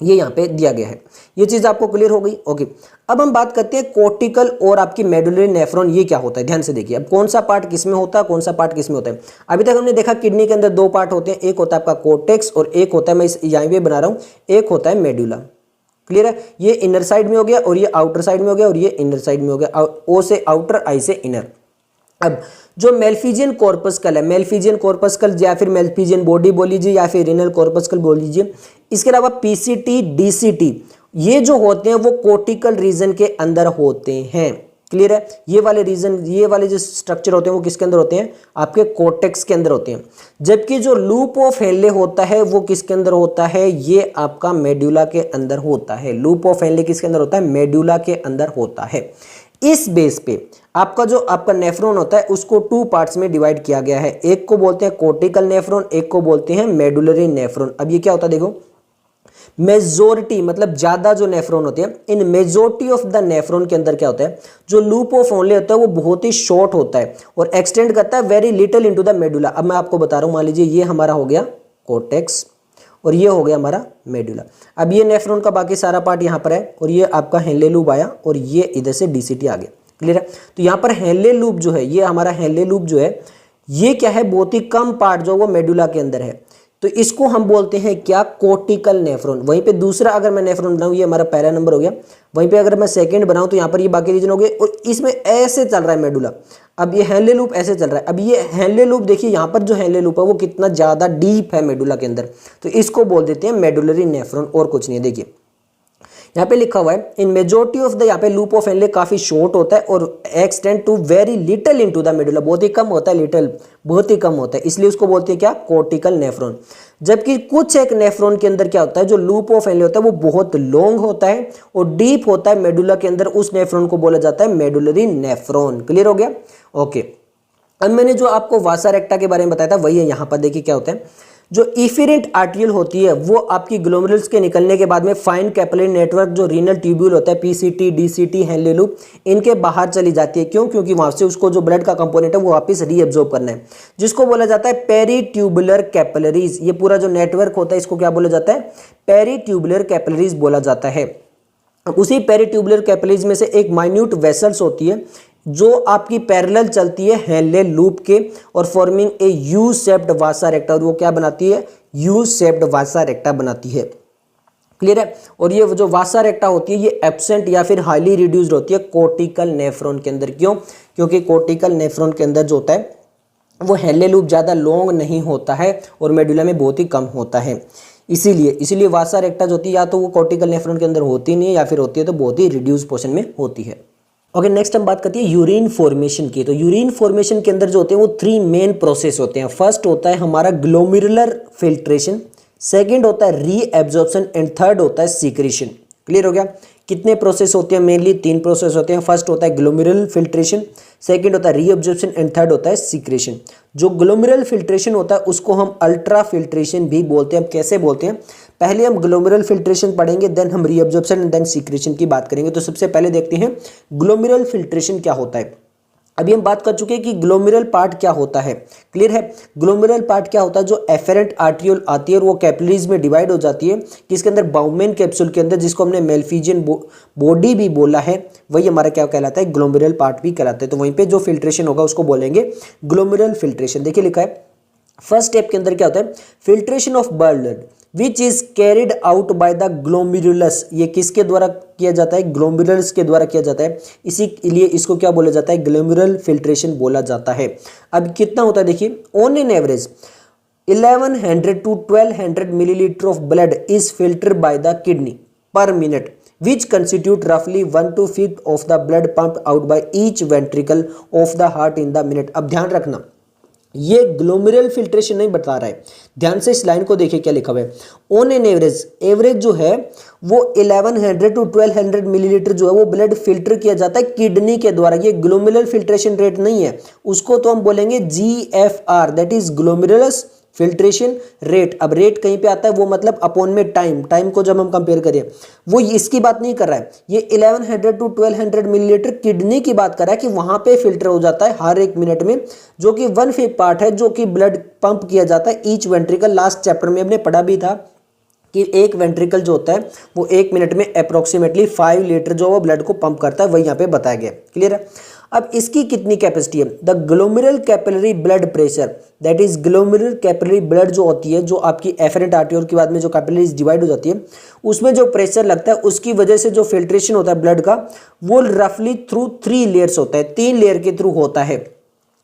ये यहाँ पे दिया गया है। ये चीज़ आपको क्लियर हो गई। ओके, अब हम बात करते हैं कोर्टिकल और आपकी मेडुलरी नेफ्रॉन, ये क्या होता है, ध्यान से देखिए। अब कौन सा पार्ट किस में होता है, कौन सा पार्ट किस में होता है। अभी तक हमने देखा किडनी के अंदर दो पार्ट होते हैं, एक होता है आपका कोर्टेक्स और एक होता है, मैं इस यहाँ पे बना रहा हूँ, एक होता है मेडुला। क्लियर है, ये इनर साइड में हो गया और ये आउटर साइड में हो गया और ये इनर साइड में हो गया, ओ से आउटर, आई से इनर। अब जो मेल्फिजियन कॉर्पस्कल है, मेल्फिजियन कॉर्पस्कल या फिर मेल्फिजियन बॉडी बोल लीजिए या फिर रीनल कॉर्पस्कल बोल लीजिए, इसके अलावा पीसीटी, डीसीटी, ये जो होते हैं वो कोर्टिकल रीजन के अंदर होते हैं। क्लियर है, ये वाले रीजन, ये वाले जो स्ट्रक्चर होते हैं वो किसके अंदर होते हैं, आपके कोर्टेक्स के अंदर होते हैं। जबकि जो लूप ऑफ हेनले होता है वो किसके अंदर होता है, ये आपका मेडुला के अंदर होता है। लूप ऑफ हेनले किसके अंदर होता है, मेडुला के अंदर होता है। इस बेस पे आपका जो आपका नेफ्रॉन होता है उसको टू पार्ट्स में डिवाइड किया गया है, एक को बोलते हैं कोर्टिकल नेफ्रॉन, एक को बोलते हैं मेडुलरी नेफ्रॉन। अब ये क्या होता है देखो, मेजोरिटी मतलब ज्यादा जो नेफ्रॉन होते हैं, in majority of the nephron के अंदर क्या होता है, जो लूप ऑफ हेनले होता है वो बहुत ही शॉर्ट होता है और एक्सटेंड करता है very little into the medulla. अब मैं आपको बता रहा हूं, मान लीजिए ये हमारा हो गया कोर्टेक्स और ये हो गया हमारा मेडुला। अब ये नेफ्रॉन का बाकी सारा पार्ट यहाँ पर है और ये आपका हेनले लूप आया और ये इधर से डीसीटी आ गया। क्लियर है, तो यहाँ पर हेनले लूप जो है, ये हमारा हेनले लूप जो है, ये क्या है, बहुत ही कम पार्ट जो वो मेडुला के अंदर है, तो इसको हम बोलते हैं क्या, कोर्टिकल नेफ्रॉन। वहीं पे दूसरा अगर मैं नेफ्रॉन बनाऊं, ये हमारा पहला नंबर हो गया, वहीं पे अगर मैं सेकंड बनाऊं तो यहाँ पर ये बाकी रीजन हो गए और इसमें ऐसे चल रहा है मेडुला। अब ये हेनले लूप ऐसे चल रहा है। अब ये हेनले लूप देखिए, यहाँ पर जो हेनले लूप है वो कितना ज्यादा डीप है मेडुला के अंदर, तो इसको बोल देते हैं मेडुलरी नेफ्रॉन और कुछ नहीं है। देखिए यहाँ पे लिखा हुआ है, इन मेजोरिटी ऑफ द, यहाँ पे लूप ऑफ हेनले काफी शॉर्ट होता है और extend to very little into the medulla, बहुत ही कम होता है, लिटिल बहुत ही कम होता है, इसलिए उसको बोलते हैं क्या, कोर्टिकल नेफ्रॉन। जबकि कुछ एक नेफ्रॉन के अंदर क्या होता है, जो लूप ऑफ हेनले होता है वो बहुत लॉन्ग होता है और डीप होता है मेडुला के अंदर, उस नेफ्रॉन को बोला जाता है मेडुलरी नेफ्रॉन। क्लियर हो गया। ओके, अब मैंने जो आपको वासा रेक्टा के बारे में बताया था वही है। यहाँ पर देखिए क्या होता है, जो इफेरेंट आर्टरियल होती है वो आपकी ग्लोमेरुल्स के निकलने के बाद में फाइन कैपिलरी नेटवर्क, जो रीनल ट्यूब्यूल होता है, पीसीटी, डीसीटी, हेनले लूप, इनके बाहर चली जाती है। क्यों, क्योंकि वहां से उसको जो ब्लड का कंपोनेंट है वो वापस रीअब्जॉर्ब करना है, जिसको बोला जाता है पेरीट्यूबुलर कैपिलरीज। ये पूरा जो नेटवर्क होता है इसको क्या बोला जाता है, पेरीट्यूबुलर कैपिलरीज बोला जाता है। उसी पेरीट्यूबुलर कैपिलरीज में से एक माइन्यूट वेसल्स होती है जो आपकी पैरेलल चलती है हेनले लूप के और फॉर्मिंग ए यू शेप्ड वासा रेक्टा, और वो क्या बनाती है, यू शेप्ड वासा रेक्टा बनाती है। क्लियर है, और ये जो वासा रेक्टा होती है ये एब्सेंट या फिर हाईली रिड्यूस्ड होती है कोर्टिकल नेफ्रॉन के अंदर। क्यों, क्योंकि कोर्टिकल नेफ्रॉन के अंदर जो होता है वो हेनले लूप ज़्यादा लॉन्ग नहीं होता है और मेडुला में बहुत ही कम होता है, इसीलिए वासा रेक्टा जो होती है या तो वो कोर्टिकल नेफ्रॉन के अंदर होती नहीं है या फिर होती है तो बहुत ही रिड्यूस पोर्शन में होती है। ओके, नेक्स्ट हम बात करते हैं यूरिन फॉर्मेशन की। तो यूरिन फॉर्मेशन के अंदर जो होते हैं वो थ्री मेन प्रोसेस होते हैं। फर्स्ट होता है हमारा ग्लोमेरुलर फिल्ट्रेशन, सेकंड होता है रीएब्जॉर्प्शन एंड थर्ड होता है सीक्रेशन। क्लियर हो गया। कितने प्रोसेस होते हैं, मेनली तीन प्रोसेस होते हैं। फर्स्ट होता है ग्लोमेरुलर फिल्ट्रेशन, सेकंड होता है रीअब्जॉर्प्शन एंड थर्ड होता है सीक्रेशन। जो ग्लोमेरुलर फिल्ट्रेशन होता है उसको हम अल्ट्रा फिल्ट्रेशन भी बोलते हैं। हम कैसे बोलते हैं, पहले हम ग्लोमेरुलर फिल्ट्रेशन पढ़ेंगे, देन हम रीअब्जॉर्प्शन एंड देन सीक्रेशन की बात करेंगे। तो सबसे पहले देखते हैं ग्लोमेरुलर फिल्ट्रेशन क्या होता है। अभी हम बात कर चुके हैं कि ग्लोमेरुलर पार्ट क्या होता है। क्लियर है, ग्लोमेरुलर पार्ट क्या होता है, जो एफेरेंट आर्ट्रियोल आती है और वो कैपिलरीज में डिवाइड हो जाती है किसके अंदर, बाउमेन कैप्सूल के अंदर, जिसको हमने मेल्फिजियन बॉडी भी बोला है, वही हमारा क्या कहलाता है, ग्लोमेरुलर पार्ट भी कहलाता है। तो वहीं पे जो फिल्ट्रेशन होगा उसको बोलेंगे ग्लोमेरुलर फिल्ट्रेशन। देखिए लिखा है फर्स्ट स्टेप के अंदर क्या होता है, filtration of blood which is carried out by the glomerulus. ये किसके द्वारा किया जाता है, ग्लोमेरुलस के द्वारा किया जाता है, इसीलिए इसको क्या बोला जाता है, ग्लोमेरुलर फिल्ट्रेशन बोला जाता है। अब कितना होता है देखिए, on an average 1100 to 1200 millilitre of blood is filtered by the kidney पर minute, which constitute roughly 1/5 of the blood pumped out by each ventricle of the heart in the minute। अब ध्यान रखना, ये ग्लोमेरुलर फिल्ट्रेशन नहीं बता रहा है, ध्यान से इस लाइन को देखिए क्या लिखा हुआ है। ऑन एन एवरेज, एवरेज जो है वो 1100 to 1200 मिलीलीटर जो है वो ब्लड फिल्टर किया जाता है किडनी के द्वारा। ये ग्लोमेरुलर फिल्ट्रेशन रेट नहीं है, उसको तो हम बोलेंगे GFR, that is glomerular filtration rate. अब रेट कहीं पे आता है वो मतलब अपॉन में टाइम को जब हम कंपेयर करें, वो इसकी बात नहीं कर रहा है, ये 1100 to 1200 मिलीलीटर किडनी की बात कर रहा है कि वहां पे फिल्टर हो जाता है हर एक मिनट में, जो कि 1/5 पार्ट है जो कि ब्लड पंप किया जाता है ईच वेंट्रिकल। लास्ट चैप्टर में हमने पढ़ा भी था कि एक वेंट्रिकल जो होता है वो 1 मिनट में अप्रोक्सीमेटली 5 लीटर जो वो ब्लड को पंप करता है, वही यहाँ पे बताया गया। क्लियर है। अब इसकी कितनी कैपेसिटी है? The glomerular capillary blood pressure, that is glomerular capillary blood जो होती है, जो आपकी एफरेंट आर्टरी के बाद में जो कैपिलरीज डिवाइड हो जाती है, उसमें जो प्रेशर लगता है उसकी वजह से जो फिल्ट्रेशन होता है ब्लड का, वो रफली थ्रू 3 लेयर्स होता है, 3 लेयर के थ्रू होता है।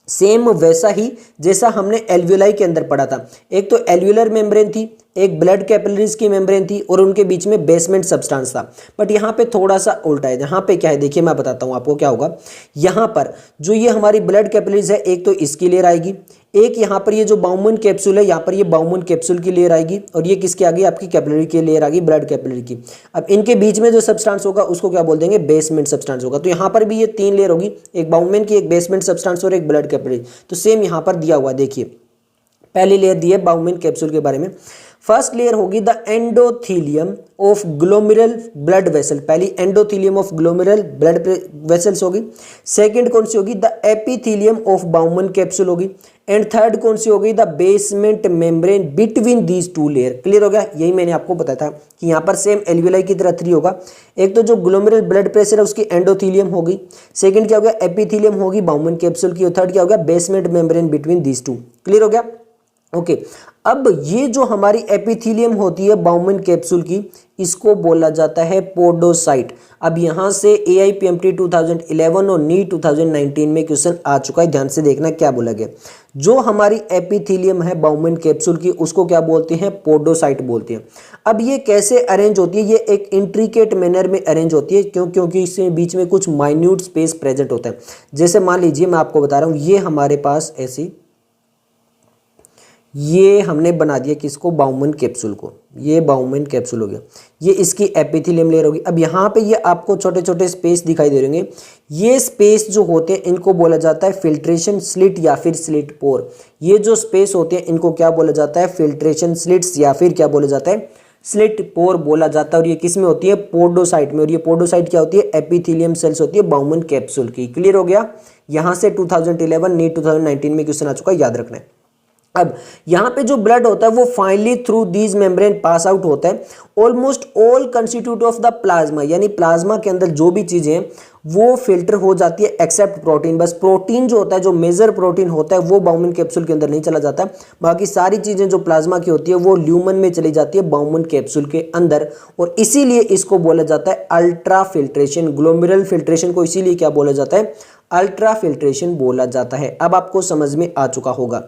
सेम वैसा ही जैसा हमने एल्वियोलाई के अंदर पढ़ा था। एक तो एल्वियोलर मेम्ब्रेन थी, एक ब्लड कैपिलरीज की मेम्ब्रेन थी और उनके बीच में बेसमेंट सब्सटेंस था। बट यहाँ पे थोड़ा सा उल्टा है। यहाँ पे क्या है देखिए, मैं बताता हूँ आपको क्या होगा। यहाँ पर जो ये हमारी ब्लड कैपिलरीज है, एक तो इसकी लेयर आएगी, एक यहाँ पर ये जो बाउमन कैप्सूल है, यहाँ पर ये बाउमन कैप्सूल की लेयर आएगी, और ये किसकी आ गई? आपकी कैपिलरी की लेयर आ गई, ब्लड कैपिलरी की। अब इनके बीच में जो सब्सटेंस होगा उसको क्या बोल देंगे? बेसमेंट सब्सटेंस होगा। तो यहाँ पर भी ये 3 लेयर होगी, एक बाउमन की, एक बेसमेंट सब्सटेंस और एक ब्लड कैपिलरी। तो सेम यहाँ पर दिया हुआ, देखिए पहली लेयर दी है बाउमन कैप्सूल के बारे में। फर्स्ट लेयर होगी the endothelium of glomerular blood vessel, पहली endothelium of glomerular blood vessels होगी। सेकंड कौन सी होगी? The epithelium of Bowman capsule होगी। एंड थर्ड कौन सी होगी? The basement membrane between these 2 layer. Clear हो गया? यही मैंने आपको बताया था कि यहाँ पर सेम एल्वियोलाई की तरह 3 होगा। एक तो जो ग्लोमेरुलर ब्लड प्रेशर है उसकी एंडोथीलियम होगी, सेकंड क्या हो गया? एपिथीलियम होगी बाउमन कैप्सूल की, और थर्ड क्या हो गया? Basement membrane between these 2। Clear हो गया? ओके। अब ये जो हमारी एपिथीलियम होती है बाउमन कैप्सूल की, इसको बोला जाता है पोडोसाइट। अब यहां से AIPMT 2011 और नीट 2019 में क्वेश्चन आ चुका है, ध्यान से देखना क्या बोला गया। जो हमारी एपिथीलियम है बाउमन कैप्सूल की, उसको क्या बोलते हैं? पोडोसाइट बोलते हैं। अब ये कैसे अरेंज होती है? ये एक इंट्रिकेट मैनर में अरेंज होती है, क्योंकि इसमें बीच में कुछ माइन्यूट स्पेस प्रेजेंट होता है। जैसे मान लीजिए मैं आपको बता रहा हूँ, ये हमारे पास ऐसी, ये हमने बना दिया किसको? बाउमन कैप्सूल को। ये बाउमन कैप्सूल हो गया, ये इसकी एपिथेलियम लेयर होगी। अब यहाँ पे ये आपको छोटे छोटे स्पेस दिखाई दे रहे होंगे। ये स्पेस जो होते हैं इनको बोला जाता है फिल्ट्रेशन स्लिट या फिर स्लिट पोर। ये जो स्पेस होते हैं इनको क्या बोला जाता है? फिल्ट्रेशन स्लिट्स या फिर क्या बोला जाता है? स्लिट पोर बोला जाता है। और ये किस में होती है? पोडोसाइट में। और ये पोडोसाइट क्या होती है? एपिथेलियम सेल्स होती है बाउमन कैप्सूल की। क्लियर हो गया? यहाँ से 2011 नीट 2019 में क्वेश्चन आ चुका है, याद रखना है। अब यहाँ पे जो ब्लड होता है वो finally through these membrane pass out होता है। Almost all constitute of the plasma, यानी प्लाज्मा के अंदर जो भी चीजें हैं वो फिल्टर हो जाती है एक्सेप्ट प्रोटीन। बस प्रोटीन जो होता है, जो मेजर प्रोटीन होता है, वो बाउमन कैप्सूल के अंदर नहीं चला जाता। बाकी सारी चीजें जो प्लाज्मा की होती है वो ल्यूमन में चली जाती है बाउमन कैप्सूल के अंदर। और इसीलिए इसको बोला जाता है अल्ट्रा फिल्ट्रेशन। ग्लोमेरुलर फिल्ट्रेशन को इसीलिए क्या बोला जाता है? अल्ट्रा फिल्ट्रेशन बोला जाता है। अब आपको समझ में आ चुका होगा।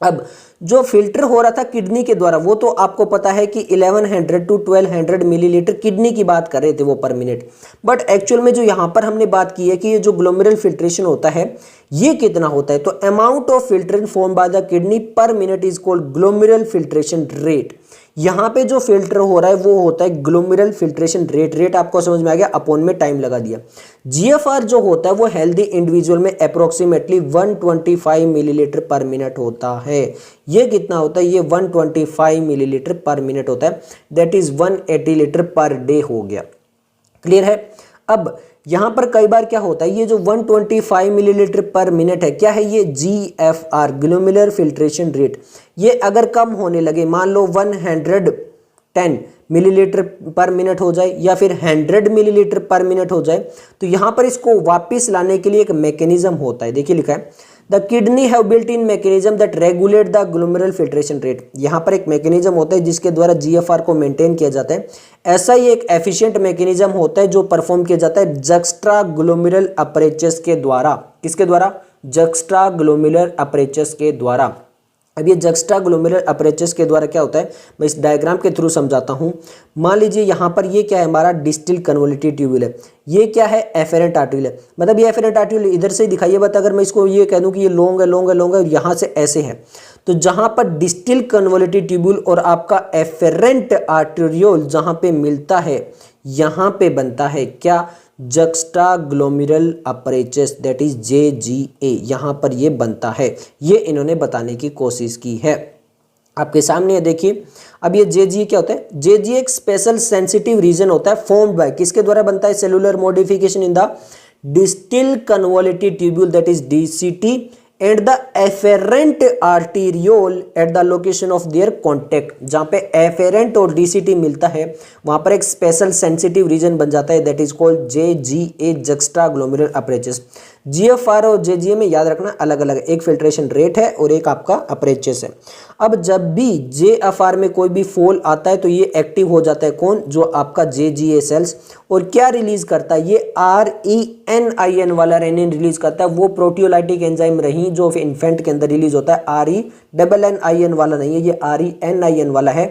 अब जो फिल्टर हो रहा था किडनी के द्वारा, वो तो आपको पता है कि 1100 टू 1200 मिलीलीटर किडनी की बात कर रहे थे वो पर मिनट। बट एक्चुअल में जो यहाँ पर हमने बात की है कि ये जो ग्लोमेरुलर फिल्ट्रेशन होता है ये कितना होता है, तो amount of filtration form by the kidney पर minute is called glomerular filtration rate. यहाँ पे जो फिल्टर हो रहा है वो होता है ग्लोमेरुलर फिल्ट्रेशन रेट। रेट आपको समझ में आ गया, अपॉन में टाइम लगा दिया। GFR जो होता है वो हेल्दी इंडिविजुअल में अप्रोक्सीमेटली 125 मिलीलीटर पर मिनट होता है। ये कितना होता है? ये 125 मिलीलीटर पर मिनट होता है, that is 180 litre per day हो गया। क्लियर है? अब यहां पर कई बार क्या होता है, ये जो 125 मिलीलीटर पर मिनट है, क्या है ये? GFR glomerular filtration rate. ये अगर कम होने लगे, मान लो 110 मिलीलीटर पर मिनट हो जाए या फिर 100 मिलीलीटर पर मिनट हो जाए, तो यहां पर इसको वापस लाने के लिए एक मैकेनिज्म होता है। देखिए लिखा है the kidney have built in mechanism that regulate the glomerular filtration rate. यहाँ पर एक मैकेनिज्म होता है जिसके द्वारा GFR को मेंटेन किया जाता है। ऐसा ही एक एफिशिएंट मैकेनिज्म होता है जो परफॉर्म किया जाता है जक्स्ट्रा ग्लोमेरुलर अपरेचस के द्वारा। किसके द्वारा? जक्स्ट्रा ग्लोमेरुलर अपरेचस के द्वारा। अब ये जक्स्ट्रा ग्लोमेरुलर अपरेचस के द्वारा क्या होता है, मैं इस डायग्राम के थ्रू समझाता हूँ। मान लीजिए यहाँ पर ये क्या है, हमारा डिस्टिल कन्वोल्यूटिव ट्यूब्यूल है। ये क्या है? एफेरेंट आर्टरी है। मतलब ये एफेरेंट आर्टरी इधर से दिखाइए, बता अगर मैं इसको ये कह दूँ कि ये लॉन्ग है, लॉन्ग है, लॉन्ग है, यहाँ से ऐसे है, तो जहाँ पर डिस्टिल कन्वोल्यूटिव ट्यूब्यूल और आपका एफेरेंट आर्टेरियोल जहाँ पे मिलता है, यहाँ पे बनता है क्या? Juxtaglomerular apparatus, that is JGA। यहाँ पर ये बनता है, ये इन्होंने बताने की कोशिश की है। आपके सामने है, देखिए। अब ये JGA क्या होता है? JGA एक स्पेशल सेंसिटिव रीजन होता है, फॉर्म्ड बाय, किसके द्वारा बनता है? Cellular modification in the distal convolutive tubule, that is DCT, and the afferent arteriole at the location of their contact. जहाँ पे एफेरेंट और डीसीटी मिलता है वहाँ पर एक स्पेशल सेंसिटिव रीजन बन जाता है, that is called JGA, juxta glomerular aperture. GFR और जेजीए में याद रखना अलग अलग, एक फिल्ट्रेशन रेट है और एक आपका अपेरेचर है। अब जब भी जेएफआर में कोई भी फॉल आता है तो ये एक्टिव हो जाता है कौन, जो आपका जेजीए सेल्स, और क्या रिलीज करता है, ये RENIN वाला रेनिन रिलीज करता है। वो प्रोटियोलाइटिक एंजाइम रही जो इन्फेंट के अंदर रिलीज होता है, RENNIN वाला नहीं है, ये RENIN वाला है।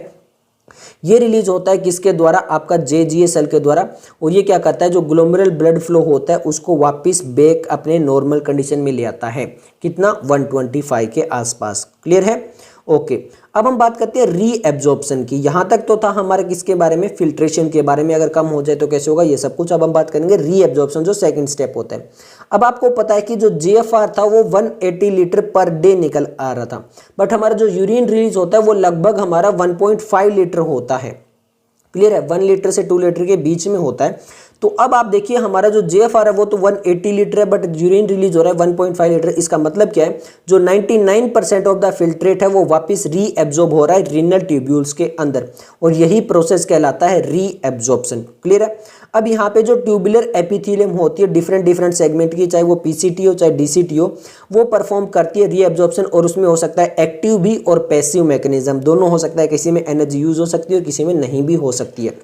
ये रिलीज होता है किसके द्वारा, आपका जेजीए सेल के द्वारा, और ये क्या करता है, जो ग्लोमेरुलर ब्लड फ्लो होता है उसको वापस बैक अपने नॉर्मल कंडीशन में ले आता है। कितना, 125 के आसपास। क्लियर है, ओके। अब हम बात करते हैं रीएब्जॉर्प्शन की। यहां तक तो था हमारे किसके बारे में, फिल्ट्रेशन के बारे में, अगर कम हो जाए तो कैसे होगा ये सब कुछ। अब हम बात करेंगे रीएब्जॉर्प्शन, जो सेकंड स्टेप होता है। अब आपको पता है कि जो जीएफआर था वो 180 लीटर पर डे निकल आ रहा था, बट हमारा जो यूरिन रिलीज होता है वो लगभग हमारा 1.5 लीटर होता है। क्लियर है, 1 लीटर से 2 लीटर के बीच में होता है। तो अब आप देखिए हमारा जो जेएफआर है वो तो 180 लीटर है, बट यूरिन रिलीज हो रहा है 1.5 लीटर। इसका मतलब क्या है, जो 99% ऑफ द फिल्ट्रेट है वो वापस रीएब्जॉर्ब हो रहा है रीनल ट्यूब्यूल्स के अंदर, और यही प्रोसेस कहलाता है रीएब्जॉर्प्शन। क्लियर है। अब यहाँ पे जो ट्यूबुलर एपिथेलियम होती है डिफरेंट सेगमेंट की, चाहे वो पीसीटी हो चाहे डीसीटी हो, वो परफॉर्म करती है रीएब्जॉर्प्शन, और उसमें हो सकता है एक्टिव भी और पैसिव मैकेनिज्म, दोनों हो सकता है। किसी में एनर्जी यूज हो सकती है और किसी में नहीं भी हो सकती है।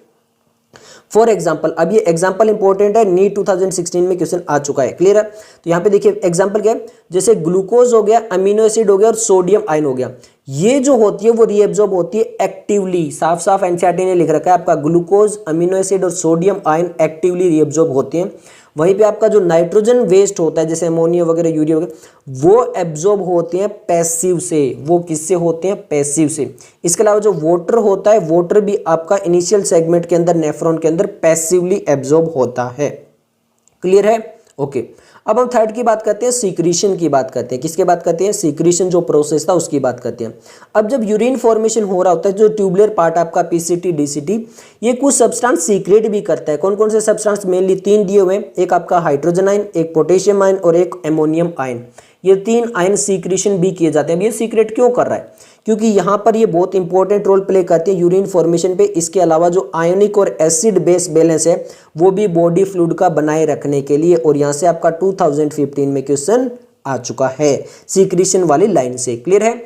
फॉर एग्जाम्पल, अब ये एग्जाम्पल इंपॉर्टेंट है, नीट 2016 में क्वेश्चन आ चुका है। क्लियर है, तो यहाँ पे देखिए एग्जाम्पल क्या है, जैसे ग्लूकोज हो गया, अमीनो एसिड हो गया और सोडियम आयन हो गया, ये जो होती है वो रीएब्जॉर्ब होती है एक्टिवली। साफ साफ एनसीईआरटी ने लिख रखा है, आपका ग्लूकोज, अमीनो एसिड और सोडियम आयन एक्टिवली रीएब्जॉर्ब होते हैं। वहीं पे आपका जो नाइट्रोजन वेस्ट होता है जैसे अमोनिया वगैरह, यूरिया वगैरह, वो एब्जॉर्ब होते हैं पैसिव से। वो किससे होते हैं, पैसिव से। इसके अलावा जो वाटर होता है, वाटर भी आपका इनिशियल सेगमेंट के अंदर, नेफ्रॉन के अंदर पैसिवली एब्जॉर्ब होता है। क्लियर है, ओके। अब हम थर्ड की बात करते हैं, सीक्रीशन की बात करते हैं। किसके बात करते हैं, सीक्रीशन जो प्रोसेस था उसकी बात करते हैं। अब जब यूरिन फॉर्मेशन हो रहा होता है, जो ट्यूबुलर पार्ट आपका पीसीटी डीसीटी, ये कुछ सब्सटेंस सीक्रेट भी करता है। कौन कौन से सब्सटेंस, मेनली 3 दिए हुए हैं, एक आपका हाइड्रोजन आयन, एक पोटेशियम आयन और एक एमोनियम आयन। ये 3 आयन सीक्रीशन भी किए जाते हैं। अब ये सीक्रेट क्यों कर रहा है, क्योंकि यहाँ पर ये बहुत इंपॉर्टेंट रोल प्ले करती है यूरिन फॉर्मेशन पे। इसके अलावा जो आयोनिक और एसिड बेस बैलेंस है वो भी बॉडी फ्लूइड का बनाए रखने के लिए, और यहाँ से आपका 2015 में क्वेश्चन आ चुका है सीक्रीशन वाली लाइन से। क्लियर है,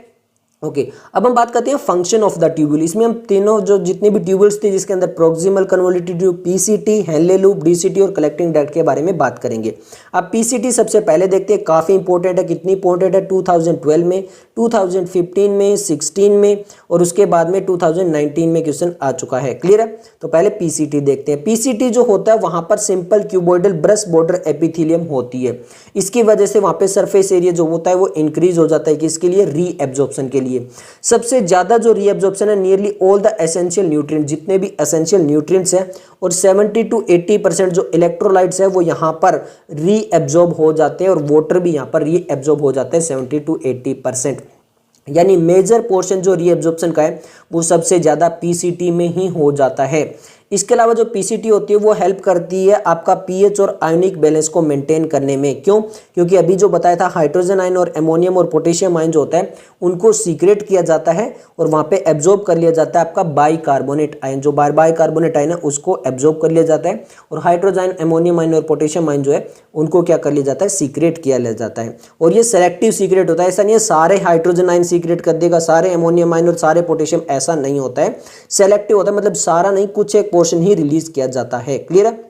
ओके। अब हम बात करते हैं फंक्शन ऑफ द ट्यूब्यूल। इसमें हम तीनों जो जितने भी ट्यूब्यूल्स थे जिसके अंदर proximal convoluted tube, PCT, Henle loop, DCT और कलेक्टिंग डक्ट के बारे में बात करेंगे। अब पीसीटी सबसे पहले देखते हैं, काफी इंपॉर्टेंट है। कितनी इंपॉर्टेंट है, 2012 में, 2015 में, 16 में और उसके बाद में 2019 में क्वेश्चन आ चुका है। क्लियर है, तो पहले पीसीटी देखते हैं। पीसीटी जो होता है वहां पर simple cuboidal brush border epithelium होती है। इसकी वजह से वहां पे सरफेस एरिया जो होता है वो इंक्रीज हो जाता है, किसके लिए, रीएब्जॉर्प्शन के लिए। सबसे ज्यादा जो रीएब्जॉर्प्शन है, nearly all the essential nutrient, जितने भी एसेंशियल न्यूट्रिएंट्स हैं, और 70 to 80% जो इलेक्ट्रोलाइट्स है वो यहाँ पर रीएब्जॉर्ब हो जाते हैं, और वाटर भी यहाँ पर रीएब्जॉर्ब हो जाते हैं 70 to 80%। यानी मेजर पोर्शन जो रीएब्जॉर्प्शन का है वो सबसे ज्यादा पीसीटी में ही हो जाता है। इसके अलावा जो पीसीटी होती है वो हेल्प करती है आपका पीएच और आयोनिक बैलेंस को मेंटेन करने में। क्यों, क्योंकि अभी जो बताया था हाइड्रोजन आयन और एमोनियम और पोटेशियम आयन जो होता है उनको सीक्रेट किया जाता है और वहां पे एब्जॉर्ब कर लिया जाता है आपका बाइकार्बोनेट आयन, जो बाइकार्बोनेट आयन है उसको एब्जॉर्ब कर लिया जाता है, और हाइड्रोजन, एमोनियम आयन और पोटेशियम आयन जो है उनको क्या कर लिया जाता है, सीक्रेट किया जाता है। और ये सेलेक्टिव सीक्रेट होता है, ऐसा नहीं है सारे हाइड्रोजन आयन सीक्रेट कर देगा, सारे एमोनियम आयन और सारे पोटेशियम, ऐसा नहीं होता है। सेलेक्टिव होता है, मतलब सारा नहीं, कुछ एक पोर्शन ही रिलीज किया जाता है। क्लियर है,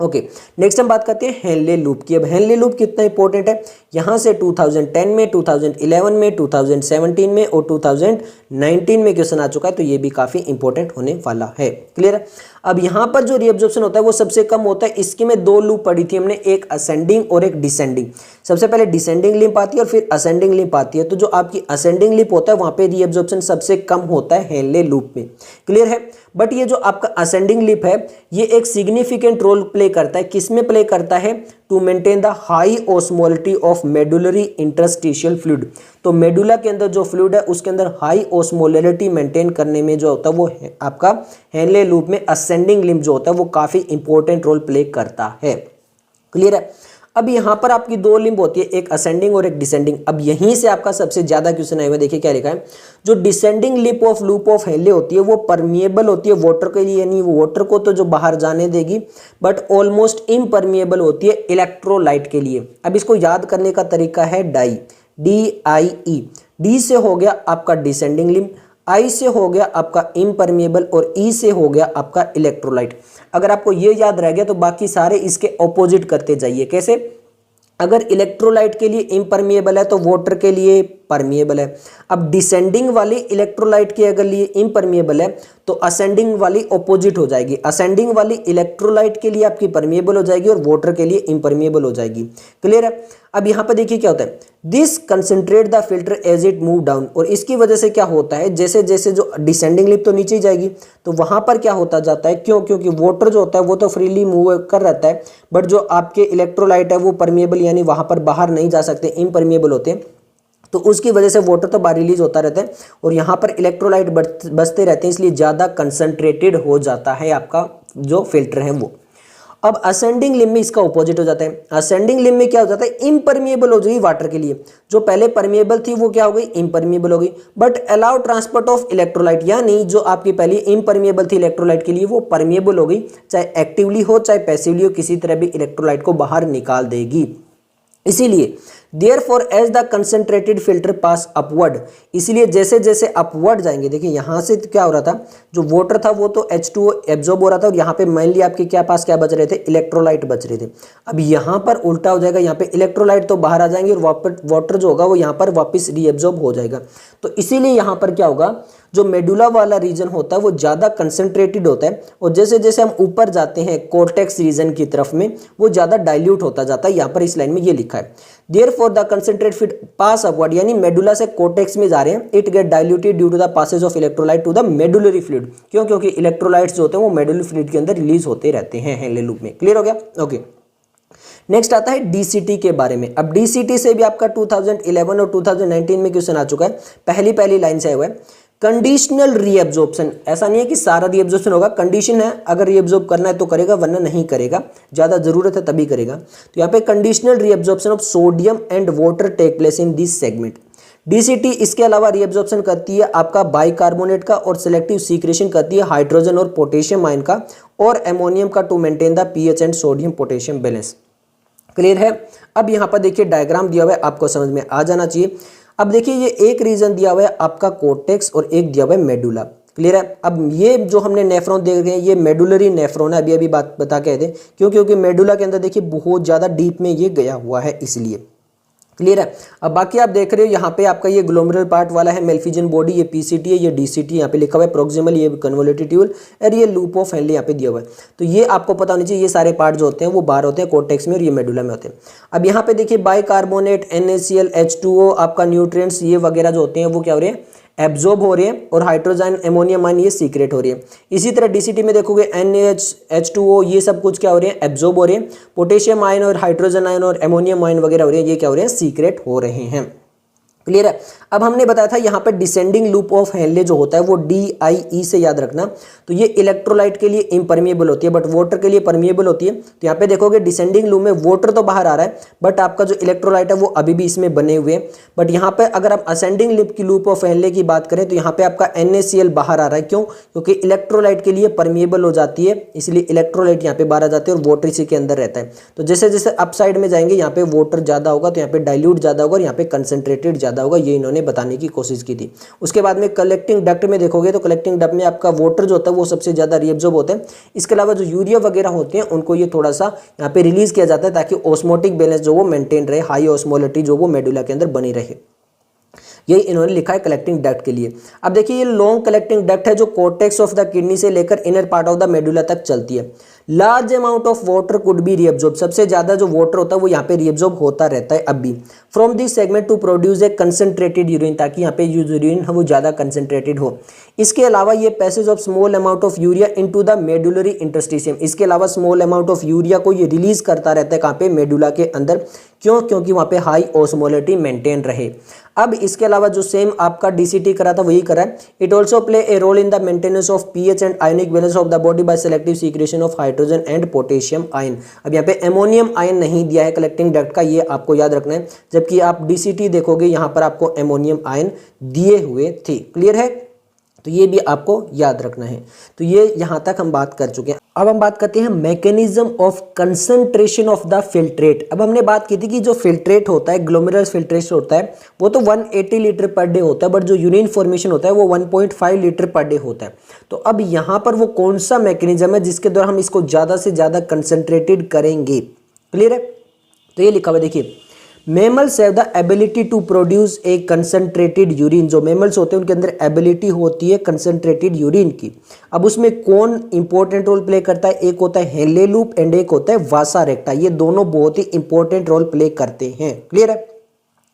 ओके। नेक्स्ट हम बात करते हैं हेनले लूप की। अब हेनले लूप कितना इंपॉर्टेंट है, यहां से 2010 में, 2011 में, 2017 में और 2019 में क्वेश्चन आ चुका है, तो ये भी काफी इंपॉर्टेंट होने वाला है। क्लियर है, अब यहां पर जो रीएब्जॉर्प्शन होता है वो सबसे कम होता है। इसके में 2 लूप पढ़ी थी हमने, एक असेंडिंग और एक डिसेंडिंग। सबसे पहले डिसेंडिंग लिंप आती है और फिर असेंडिंग लिंप आती है। तो जो आपकी असेंडिंग लिंप होता है वहां पे रीएब्जॉर्प्शन सबसे कम होता है हेनले लूप में। क्लियर है, बट ये जो आपका असेंडिंग लिंप है ये एक सिग्निफिकेंट रोल प्ले करता है। किसमें प्ले करता है, to maintain the high osmolality of medullary interstitial fluid. तो मेडुला के अंदर जो फ्लूइड है उसके अंदर हाई ऑस्मोलिटी मेंटेन करने में जो होता है वो है आपका हेनले लूप में असेंडिंग लिंप जो होता है वो काफी इंपॉर्टेंट रोल प्ले करता है। क्लियर है। अब यहाँ पर आपकी दो लिंब होती है, एक असेंडिंग और एक डिसेंडिंग। अब यहीं से आपका सबसे ज्यादा क्वेश्चन आया हुआ है, देखिए क्या लिखा है, जो descending lip of loop of Henley होती है वो परमिएबल होती है वाटर के लिए, यानी वो वाटर को तो जो बाहर जाने देगी, बट ऑलमोस्ट इम्परमिएबल होती है इलेक्ट्रोलाइट के लिए। अब इसको याद करने का तरीका है डाई, DIE। डी से हो गया आपका डिसेंडिंग लिम्ब, आई से हो गया आपका इम्परमिएबल और ई से हो गया आपका इलेक्ट्रोलाइट। अगर आपको ये याद रह गया तो बाकी सारे इसके ऑपोजिट करते जाइए। कैसे? अगर इलेक्ट्रोलाइट के लिए इम्परमिएबल है तो वाटर के लिए परमिएबल है। अब डिसेंडिंग वाली इलेक्ट्रोलाइट के अगर लिए इम्परमिएबल है तो असेंडिंग वाली ऑपोजिट हो जाएगी, असेंडिंग वाली इलेक्ट्रोलाइट के लिए आपकी परमिएबल हो जाएगी और वाटर के लिए इम्परमिएबल हो जाएगी। क्लियर है। अब यहाँ पर देखिए क्या होता है, this concentrate the filter as it move down, और इसकी वजह से क्या होता है, जैसे जैसे जो डिसेंडिंग लिप तो नीचे ही जाएगी तो वहां पर क्या होता जाता है, क्यों, क्योंकि वाटर जो होता है वो तो फ्रीली मूव कर रहता है, बट जो आपके इलेक्ट्रोलाइट है वो परमिएबल यानी वहां पर बाहर नहीं जा सकते, इम्परमिएबल होते हैं, तो उसकी वजह से वाटर तो बाहर रिलीज होता रहता है और यहाँ पर इलेक्ट्रोलाइट बचते रहते हैं, इसलिए ज़्यादा कंसंट्रेटेड हो जाता है आपका जो फिल्टर है वो। अब असेंडिंग लिम्ब में इसका ऑपोजिट हो जाता है, असेंडिंग लिम्ब में क्या हो जाता है, इम्परमिएबल हो जाएगी वाटर के लिए, जो पहले परमिएबल थी वो क्या हो गई, इम्परमिएबल हो गई, but allow transport of electrolyte, यानी जो आपकी पहले इम्परमिएबल थी इलेक्ट्रोलाइट के लिए वो परमिएबल हो गई, चाहे एक्टिवली हो चाहे पैसिवली हो, किसी तरह भी इलेक्ट्रोलाइट को बाहर निकाल देगी। इसीलिए Therefore as the concentrated filter pass upward, इसलिए जैसे जैसे अपवर्ड जाएंगे, देखिए यहाँ से क्या हो रहा था, जो वाटर था वो तो H2O एब्जॉर्ब हो रहा था और यहाँ पे मेनली आपके क्या पास क्या बच रहे थे, इलेक्ट्रोलाइट बच रहे थे। अब यहाँ पर उल्टा हो जाएगा, यहाँ पे इलेक्ट्रोलाइट तो बाहर आ जाएंगे और वाटर जो होगा वो यहाँ पर वापस रीएब्जॉर्ब हो जाएगा। तो इसीलिए यहाँ पर क्या होगा, जो मेडुला वाला रीजन होता है वो ज़्यादा कंसंट्रेटेड होता है और जैसे जैसे हम ऊपर जाते हैं कोर्टेक्स रीजन की तरफ में वो ज़्यादा डाइल्यूट होता जाता है। यहाँ पर इस लाइन में ये लिखा है, therefore the concentrate fit pass upward, यानी मेडुला से कोर्टेक्स में जा रहे हैं, it get diluted due to the passage of electrolyte to the medullary fluid. क्यों? क्योंकि इलेक्ट्रोलाइट्स जो होते हैं वो मेडुलरी फ्लूइड के अंदर रिलीज होते रहते हैं हेनले लूप में। क्लियर हो गया? ओके। नेक्स्ट आता है डीसीटी के बारे में। अब डीसीटी से भी आपका 2011 और 2019 में क्वेश्चन आ चुका है, पहली लाइन से आया हुआ है, कंडीशनल रीएब्जॉर्प्शन। ऐसा नहीं है कि सारा रीएब्जॉर्प्शन होगा, कंडीशन है, अगर रीएब्जॉर्ब करना है तो करेगा वरना नहीं करेगा, ज्यादा जरूरत है तभी करेगा। तो यहाँ पे conditional reabsorption of sodium and water take place in this segment. DCT इसके अलावा रीएब्जॉर्प्शन करती है आपका बाइकार्बोनेट का और सिलेक्टिव सीक्रेशन करती है हाइड्रोजन और पोटेशियम आयन का और एमोनियम का to maintain the pH and sodium potassium balance. Clear है। अब यहाँ पर देखिए डायग्राम दिया हुआ है, आपको समझ में आ जाना चाहिए। अब देखिए ये एक रीजन दिया हुआ है आपका कोर्टेक्स और एक दिया हुआ है मेडुला। क्लियर है। अब ये जो हमने नेफ्रॉन देख रहे हैं ये मेडुलरी नेफ्रॉन है, अभी बात बता के थे, क्योंकि मेडुला के अंदर देखिए बहुत ज्यादा डीप में ये गया हुआ है इसलिए। क्लियर है। अब बाकी आप देख रहे हो यहाँ पे आपका ये ग्लोमेरुलर पार्ट वाला है मेल्फिजन बॉडी, ये पीसीटी है, ये डीसीटी यहाँ पे लिखा हुआ है, प्रोक्सिमल ये कन्वोल्यूटेड ट्यूबुल और ये लूप ऑफ हेनले यहाँ पे दिया हुआ है। तो ये आपको पता होना चाहिए, ये सारे पार्ट जो होते हैं वो बाहर होते हैं कोर्टेक्स में और ये मेडुला में होते हैं। अब यहाँ पे देखिए बाइकार्बोनेट, NaCl, H2O, आपका न्यूट्रिएंट्स ये वगैरह जो होते हैं वो क्या हो रहे हैं, एब्जॉर्ब हो रहे हैं और हाइड्रोजन एमोनियम आयन ये सीक्रेट हो रही है। इसी तरह डीसीटी में देखोगे NaHH2O ये सब कुछ क्या हो रहे हैं, एब्जॉर्ब हो रहे हैं, पोटेशियम आयन और हाइड्रोजन आयन और एमोनियम आयन वगैरह हो रहे हैं, ये क्या हो रहे हैं, सीक्रेट हो रहे हैं। क्लियर है। अब हमने बताया था यहाँ पर डिसेंडिंग लूप ऑफ हेनले जो होता है वो DIE से याद रखना, तो ये इलेक्ट्रोलाइट के लिए इम्परमिएबल होती है बट वाटर के लिए परमिएबल होती है। तो यहाँ पे देखोगे डिसेंडिंग लूप में वाटर तो बाहर आ रहा है बट आपका जो इलेक्ट्रोलाइट है वो अभी भी इसमें बने हुए हैं। बट यहाँ पे अगर आप असेंडिंग लिप की लूप ऑफ हेनले की बात करें तो यहाँ पे आपका NaCl बाहर आ रहा है। क्यों? क्योंकि इलेक्ट्रोलाइट के लिए परमिएबल हो जाती है, इसलिए इलेक्ट्रोलाइट यहाँ पे बाहर आ जाती है और वाटर इसी के अंदर रहता है। तो जैसे जैसे अप साइड में जाएंगे यहाँ पे वाटर ज्यादा होगा तो यहाँ पे डाइल्यूट ज्यादा होगा और यहाँ पे कंसंट्रेटेड ज्यादा होगा, ये इन्होंने बताने की कोशिश की थी। उसके बाद में कलेक्टिंग डक्ट में देखोगे तो कलेक्टिंग डक्ट में आपका वाटर जो होता है वो सबसे ज्यादा रीअब्जॉर्ब होता है। इसके अलावा जो यूरिया वगैरह होते हैं उनको ये थोड़ा सा यहाँ पे रिलीज किया जाता है ताकि ऑस्मोटिक बैलेंस जो वो मेंटेन रहे, हाई ऑस्मोलिटी जो वो मेडुला के अंदर बनी रहे। यही इन्होंने लिखा है कलेक्टिंग डक्ट के लिए। अब देखिए ये लॉन्ग कलेक्टिंग डक्ट है जो कोर्टेक्स ऑफ द किडनी से लेकर inner part of the medulla तक चलती है। Large amount of water could be reabsorb, सबसे ज्यादा जो वाटर होता है वो यहाँ पे रीअब्जॉर्ब होता रहता है अब भी, from this segment to produce a concentrated urine, ताकि यहाँ पे यूरिन है वो ज्यादा कंसंट्रेटेड हो। इसके अलावा ये passage of small amount of urea into the medullary interstitium, इसके अलावा स्मॉल अमाउंट ऑफ यूरिया को ये रिलीज करता रहता है कहाँ पे, मेडुला के अंदर। क्यों? क्योंकि वहाँ पे हाई ऑस्मोलिटी मेंटेन रहे। अब इसके अलावा जो सेम आपका डीसीटी करा था वही करा है। It also play a role in the maintenance of pH and ionic balance of the body by selective secretion of hydrogen nitrogen and potassium ion. अब यहाँ पे एमोनियम आयन नहीं दिया है कलेक्टिंग डक्ट का, ये आपको याद रखना है। जबकि आप डीसीटी देखोगे यहाँ पर आपको एमोनियम आयन दिए हुए थे। क्लियर है, तो ये भी आपको याद रखना है। तो ये यहाँ तक हम बात कर चुके हैं। अब हम बात करते हैं mechanism of concentration of the filtrate. अब हमने बात की थी कि जो फिल्ट्रेट होता है, ग्लोमेरुलस फिल्ट्रेशन होता है, वो तो 180 लीटर पर डे होता है, बट जो यूरिन फॉर्मेशन होता है वो 1.5 लीटर पर डे होता है। तो अब यहाँ पर वो कौन सा मैकेनिज्म है जिसके द्वारा हम इसको ज़्यादा से ज़्यादा कंसंट्रेटेड करेंगे। क्लियर है, तो ये लिखा हुआ है, देखिए mammals have the ability to produce a concentrated urine. जो मेमल्स होते हैं उनके अंदर एबिलिटी होती है कंसंट्रेटेड यूरिन की। अब उसमें कौन इंपॉर्टेंट रोल प्ले करता है, एक होता है हेनले लूप एंड एक होता है वासा रेक्टा। ये दोनों बहुत ही इंपॉर्टेंट रोल प्ले करते हैं। क्लियर है,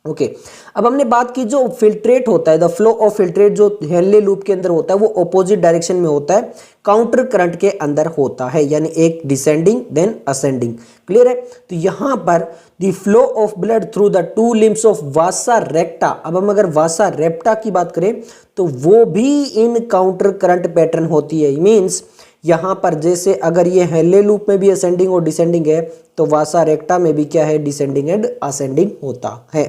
ओके। अब हमने बात की जो फिल्ट्रेट होता है, द फ्लो ऑफ फिल्ट्रेट जो हेनले लूप के अंदर होता है वो ऑपोजिट डायरेक्शन में होता है, काउंटर करंट के अंदर होता है, यानी एक डिसेंडिंग देन असेंडिंग। क्लियर है, तो यहां पर the flow of blood through the two limbs of वासा रेक्टा। अब हम अगर वासा रेप्टा की बात करें तो वो भी इन काउंटर करंट पैटर्न होती है। मीन्स यहां पर जैसे अगर ये हेनले लूप में भी असेंडिंग और डिसेंडिंग है तो वासा रेक्टा में भी क्या है, डिसेंडिंग एंड असेंडिंग होता है।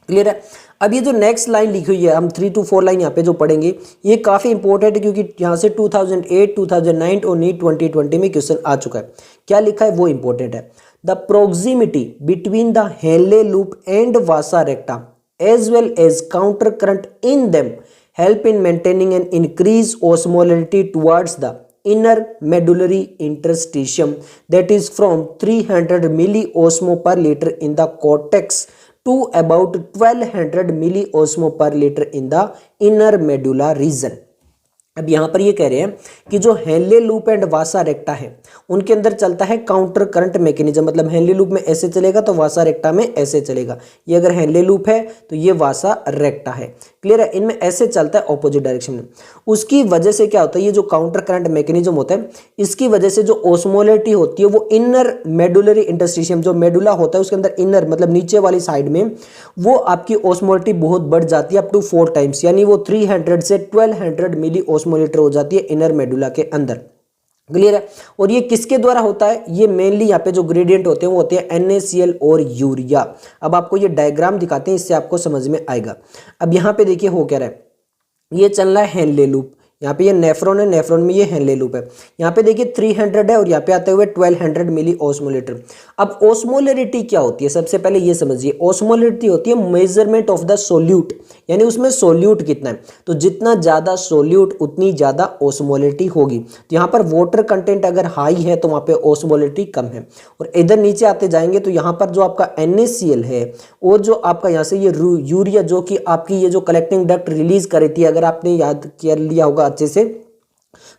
क्लियर है, अब ये जो नेक्स्ट लाइन लिखी हुई है, हम 3 to 4 लाइन यहाँ पे जो पढ़ेंगे ये काफ़ी इंपॉर्टेंट है, क्योंकि यहाँ से 2008, 2009 और नीट 2020 में क्वेश्चन आ चुका है। क्या लिखा है वो इंपॉर्टेंट है। The proximity between the Henle loop and vasa recta as well as counter current in them help in maintaining an increase osmolarity towards the inner medullary interstitium that is from 300 milliosmo per liter in the cortex to about 1200 milliosmo per liter in the inner medulla region। अब यहाँ पर ये कह रहे हैं कि जो Henley loop and vasa रेक्टा है उनके अंदर चलता है काउंटर करंट मैकेनिज्म। मतलब हेनले लूप में ऐसे चलेगा तो वासा रेक्टा में ऐसे चलेगा। ये अगर हेनले लूप है तो ये वासा रेक्टा है। क्लियर है, इनमें ऐसे चलता है ऑपोजिट डायरेक्शन में। उसकी वजह से क्या होता है, ये जो काउंटर करंट मैकेनिज्म होता है इसकी वजह से जो ऑस्मोलरिटी होती है वो इनर मेडुलरी इंटरस्टिशियम, जो मेडुला होता है उसके अंदर इनर मतलब नीचे वाली साइड में, वो आपकी ऑस्मोलरिटी बहुत बढ़ जाती है अप टू 4 टाइम्स, यानी वो 300 से 1200 मिली ऑस्मोलरिटी हो जाती है इनर मेडुला के अंदर। क्लियर है, और ये किसके द्वारा होता है, ये मेनली यहाँ पे जो ग्रेडियंट होते हैं वो होते हैं NaCl और यूरिया। अब आपको ये डायग्राम दिखाते हैं, इससे आपको समझ में आएगा। अब यहाँ पे देखिए हो क्या रहा है, ये चल रहा है हेनले लूप, यहाँ पे ये नेफ्रॉन है, नेफ्रॉन में ये हेनले लूप है। यहाँ पे देखिए 300 है और यहाँ पे आते हुए 1200 मिली ऑस्मोलरिटी। अब ऑस्मोलरिटी क्या होती है, सबसे पहले ये समझिए। ऑस्मोलरिटी होती है मेजरमेंट ऑफ द सोल्यूट, यानी उसमें सोल्यूट कितना है, तो जितना ज़्यादा सोल्यूट उतनी ज़्यादा ऑस्मोलरिटी होगी। तो यहाँ पर वाटर कंटेंट अगर हाई है तो वहाँ पे ऑस्मोलरिटी कम है। और इधर नीचे आते जाएंगे तो यहाँ पर जो आपका NaCl है और जो आपका यहाँ से ये यूरिया जो कि आपकी ये जो कलेक्टिंग डक्ट रिलीज कर रही थी, अगर आपने याद कर लिया होगा अच्छे से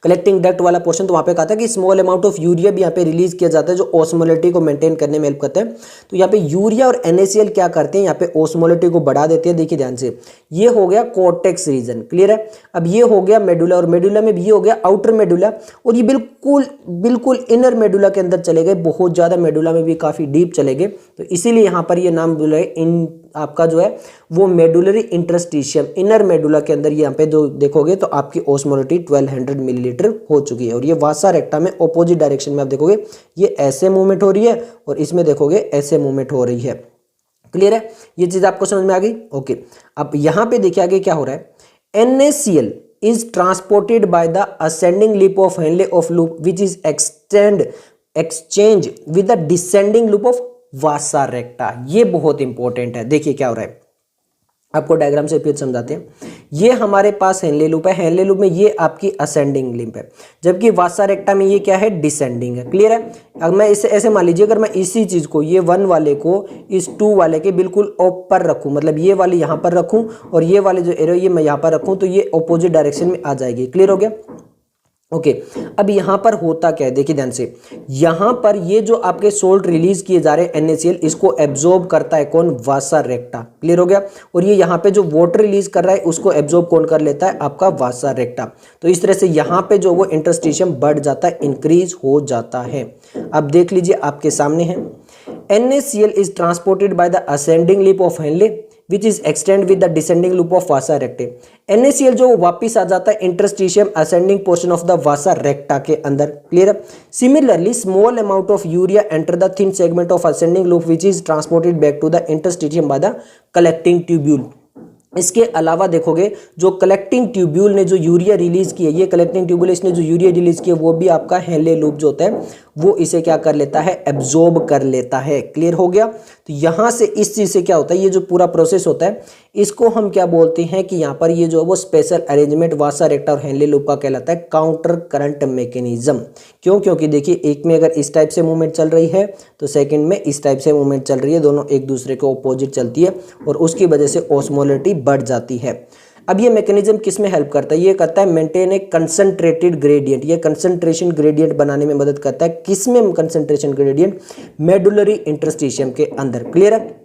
कलेक्टिंग डक्ट वाला पोर्शन, तो वहां पे कहा था कि स्मॉल अमाउंट ऑफ यूरिया भी यहाँ पे रिलीज किया जाता है जो ऑस्मोलरिटी को मेंटेन करने में हेल्प करता है। तो यहाँ पे यूरिया और NaCl क्या करते हैं, यहाँ पे ऑस्मोलरिटी को बढ़ा देते हैं। देखिए ध्यान से, ये हो गया कॉर्टेक्स रीजन। क्लियर है, अब ये हो गया मेडुला, और मेडुला में भी ये हो गया आउटर मेडुला, और ये बिल्कुल इनर मेडुला के अंदर चले गए, बहुत ज्यादा मेडुला में भी काफी डीप चले गए। तो इसीलिए यहाँ पर ये नाम बोला है, इन आपका जो है वो मेडुलरी इंटरस्टिशियम, इनर मेडुला के अंदर यहाँ पे जो देखोगे तो आपकी ऑस्मोलरिटी 1200 मिलीलीटर हो चुकी है। और ये वासा रेक्टा में ऑपोजिट डायरेक्शन में आप देखोगे ये ऐसे मूवमेंट हो रही है और इसमें देखोगे ऐसे मूवमेंट हो रही है। क्लियर है, ये चीज आपको समझ में आ गई। ओके, अब यहाँ पे देखिए आगे क्या हो रहा है। NaCl is transported by the ascending lip of Henle of loop which is exchange with the descending loop of वासा रेक्टा। ये बहुत इंपॉर्टेंट है। देखिए क्या हो रहा है, आपको डायग्राम से फिर समझाते हैं। ये हमारे पास हेनले लूप है, हेनले लूप में ये आपकी असेंडिंग लिंप है, जबकि वासा रेक्टा में ये क्या है, डिसेंडिंग है। क्लियर है, अगर मैं इसे ऐसे मान लीजिए, अगर मैं इसी चीज को ये 1 वाले को इस 2 वाले के बिल्कुल ऊपर रखूं, मतलब ये वाली यहाँ पर रखूं और ये वाले जो एरो ये मैं यहाँ पर रखूं, तो ये ऑपोजिट डायरेक्शन में आ जाएगी। क्लियर हो गया। ओके, अब यहां पर होता क्या है, देखिए ध्यान से, यहां पर ये जो आपके सोल्ट रिलीज किए जा रहे हैं NaCl, इसको एब्जॉर्ब करता है कौन, वासा रेक्टा। क्लियर हो गया, और ये यहां पे जो वाटर रिलीज कर रहा है उसको एब्जॉर्ब कौन कर लेता है, आपका वासा रेक्टा। तो इस तरह से यहां पे जो वो इंटरस्टिशियम बढ़ जाता है, इंक्रीज हो जाता है। अब देख लीजिए आपके सामने है, NaCl is transported by the ascending limb of Henle which is extend with the descending loop of vasa recta. NaCl जो वापिस आ जाता है interstitium ascending portion of the vasa recta के अंदर। क्लियर है। Similarly small amount of urea enter the thin segment of ascending loop which is transported back to the interstitium by the collecting tubule. इसके अलावा देखोगे जो collecting tubule ने जो urea release की है, ये कलेक्टिंग ट्यूब्यूल इसने जो यूरिया रिलीज किया वो भी आपका हेनले लूप जो होता है वो इसे क्या कर लेता है, एब्जॉर्ब कर लेता है। क्लियर हो गया। तो यहां से इस चीज से क्या होता है, ये जो पूरा प्रोसेस होता है इसको हम क्या बोलते हैं कि यहाँ पर ये जो है वो स्पेशल अरेंजमेंट वासा रेक्टा और हेनले लूप का कहलाता है काउंटर करंट मैकेनिज्म। क्यों? क्योंकि देखिए एक में अगर इस टाइप से मूवमेंट चल रही है तो सेकंड में इस टाइप से मूवमेंट चल रही है, दोनों एक दूसरे के ऑपोजिट चलती है और उसकी वजह से ऑस्मोलरिटी बढ़ जाती है। अब ये मैकेनिज्म किस में हेल्प करता है, ये करता है मेंटेन ए कंसंट्रेटेड ग्रेडियंट। ये कंसंट्रेशन ग्रेडियंट बनाने में मदद करता है। किस में कंसंट्रेशन ग्रेडियंट? मेडुलरी इंटरस्टिशियम के अंदर। क्लियर है।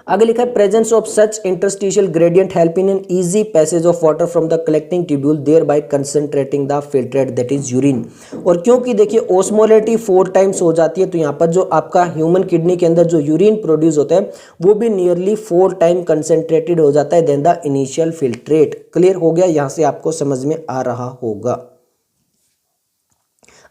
आगे लिखा है presence of such interstitial gradient help in an easy passage of water from the collecting tubule thereby concentrating the filtrate that is urine. और क्योंकि देखिए ऑस्मोलरिटी 4 टाइम्स हो जाती है तो यहाँ पर जो आपका ह्यूमन किडनी के अंदर जो यूरिन प्रोड्यूस होता है वो भी नियरली 4 टाइम कंसंट्रेटेड हो जाता है then the initial filtrate. Clear हो गया। यहाँ से आपको समझ में आ रहा होगा।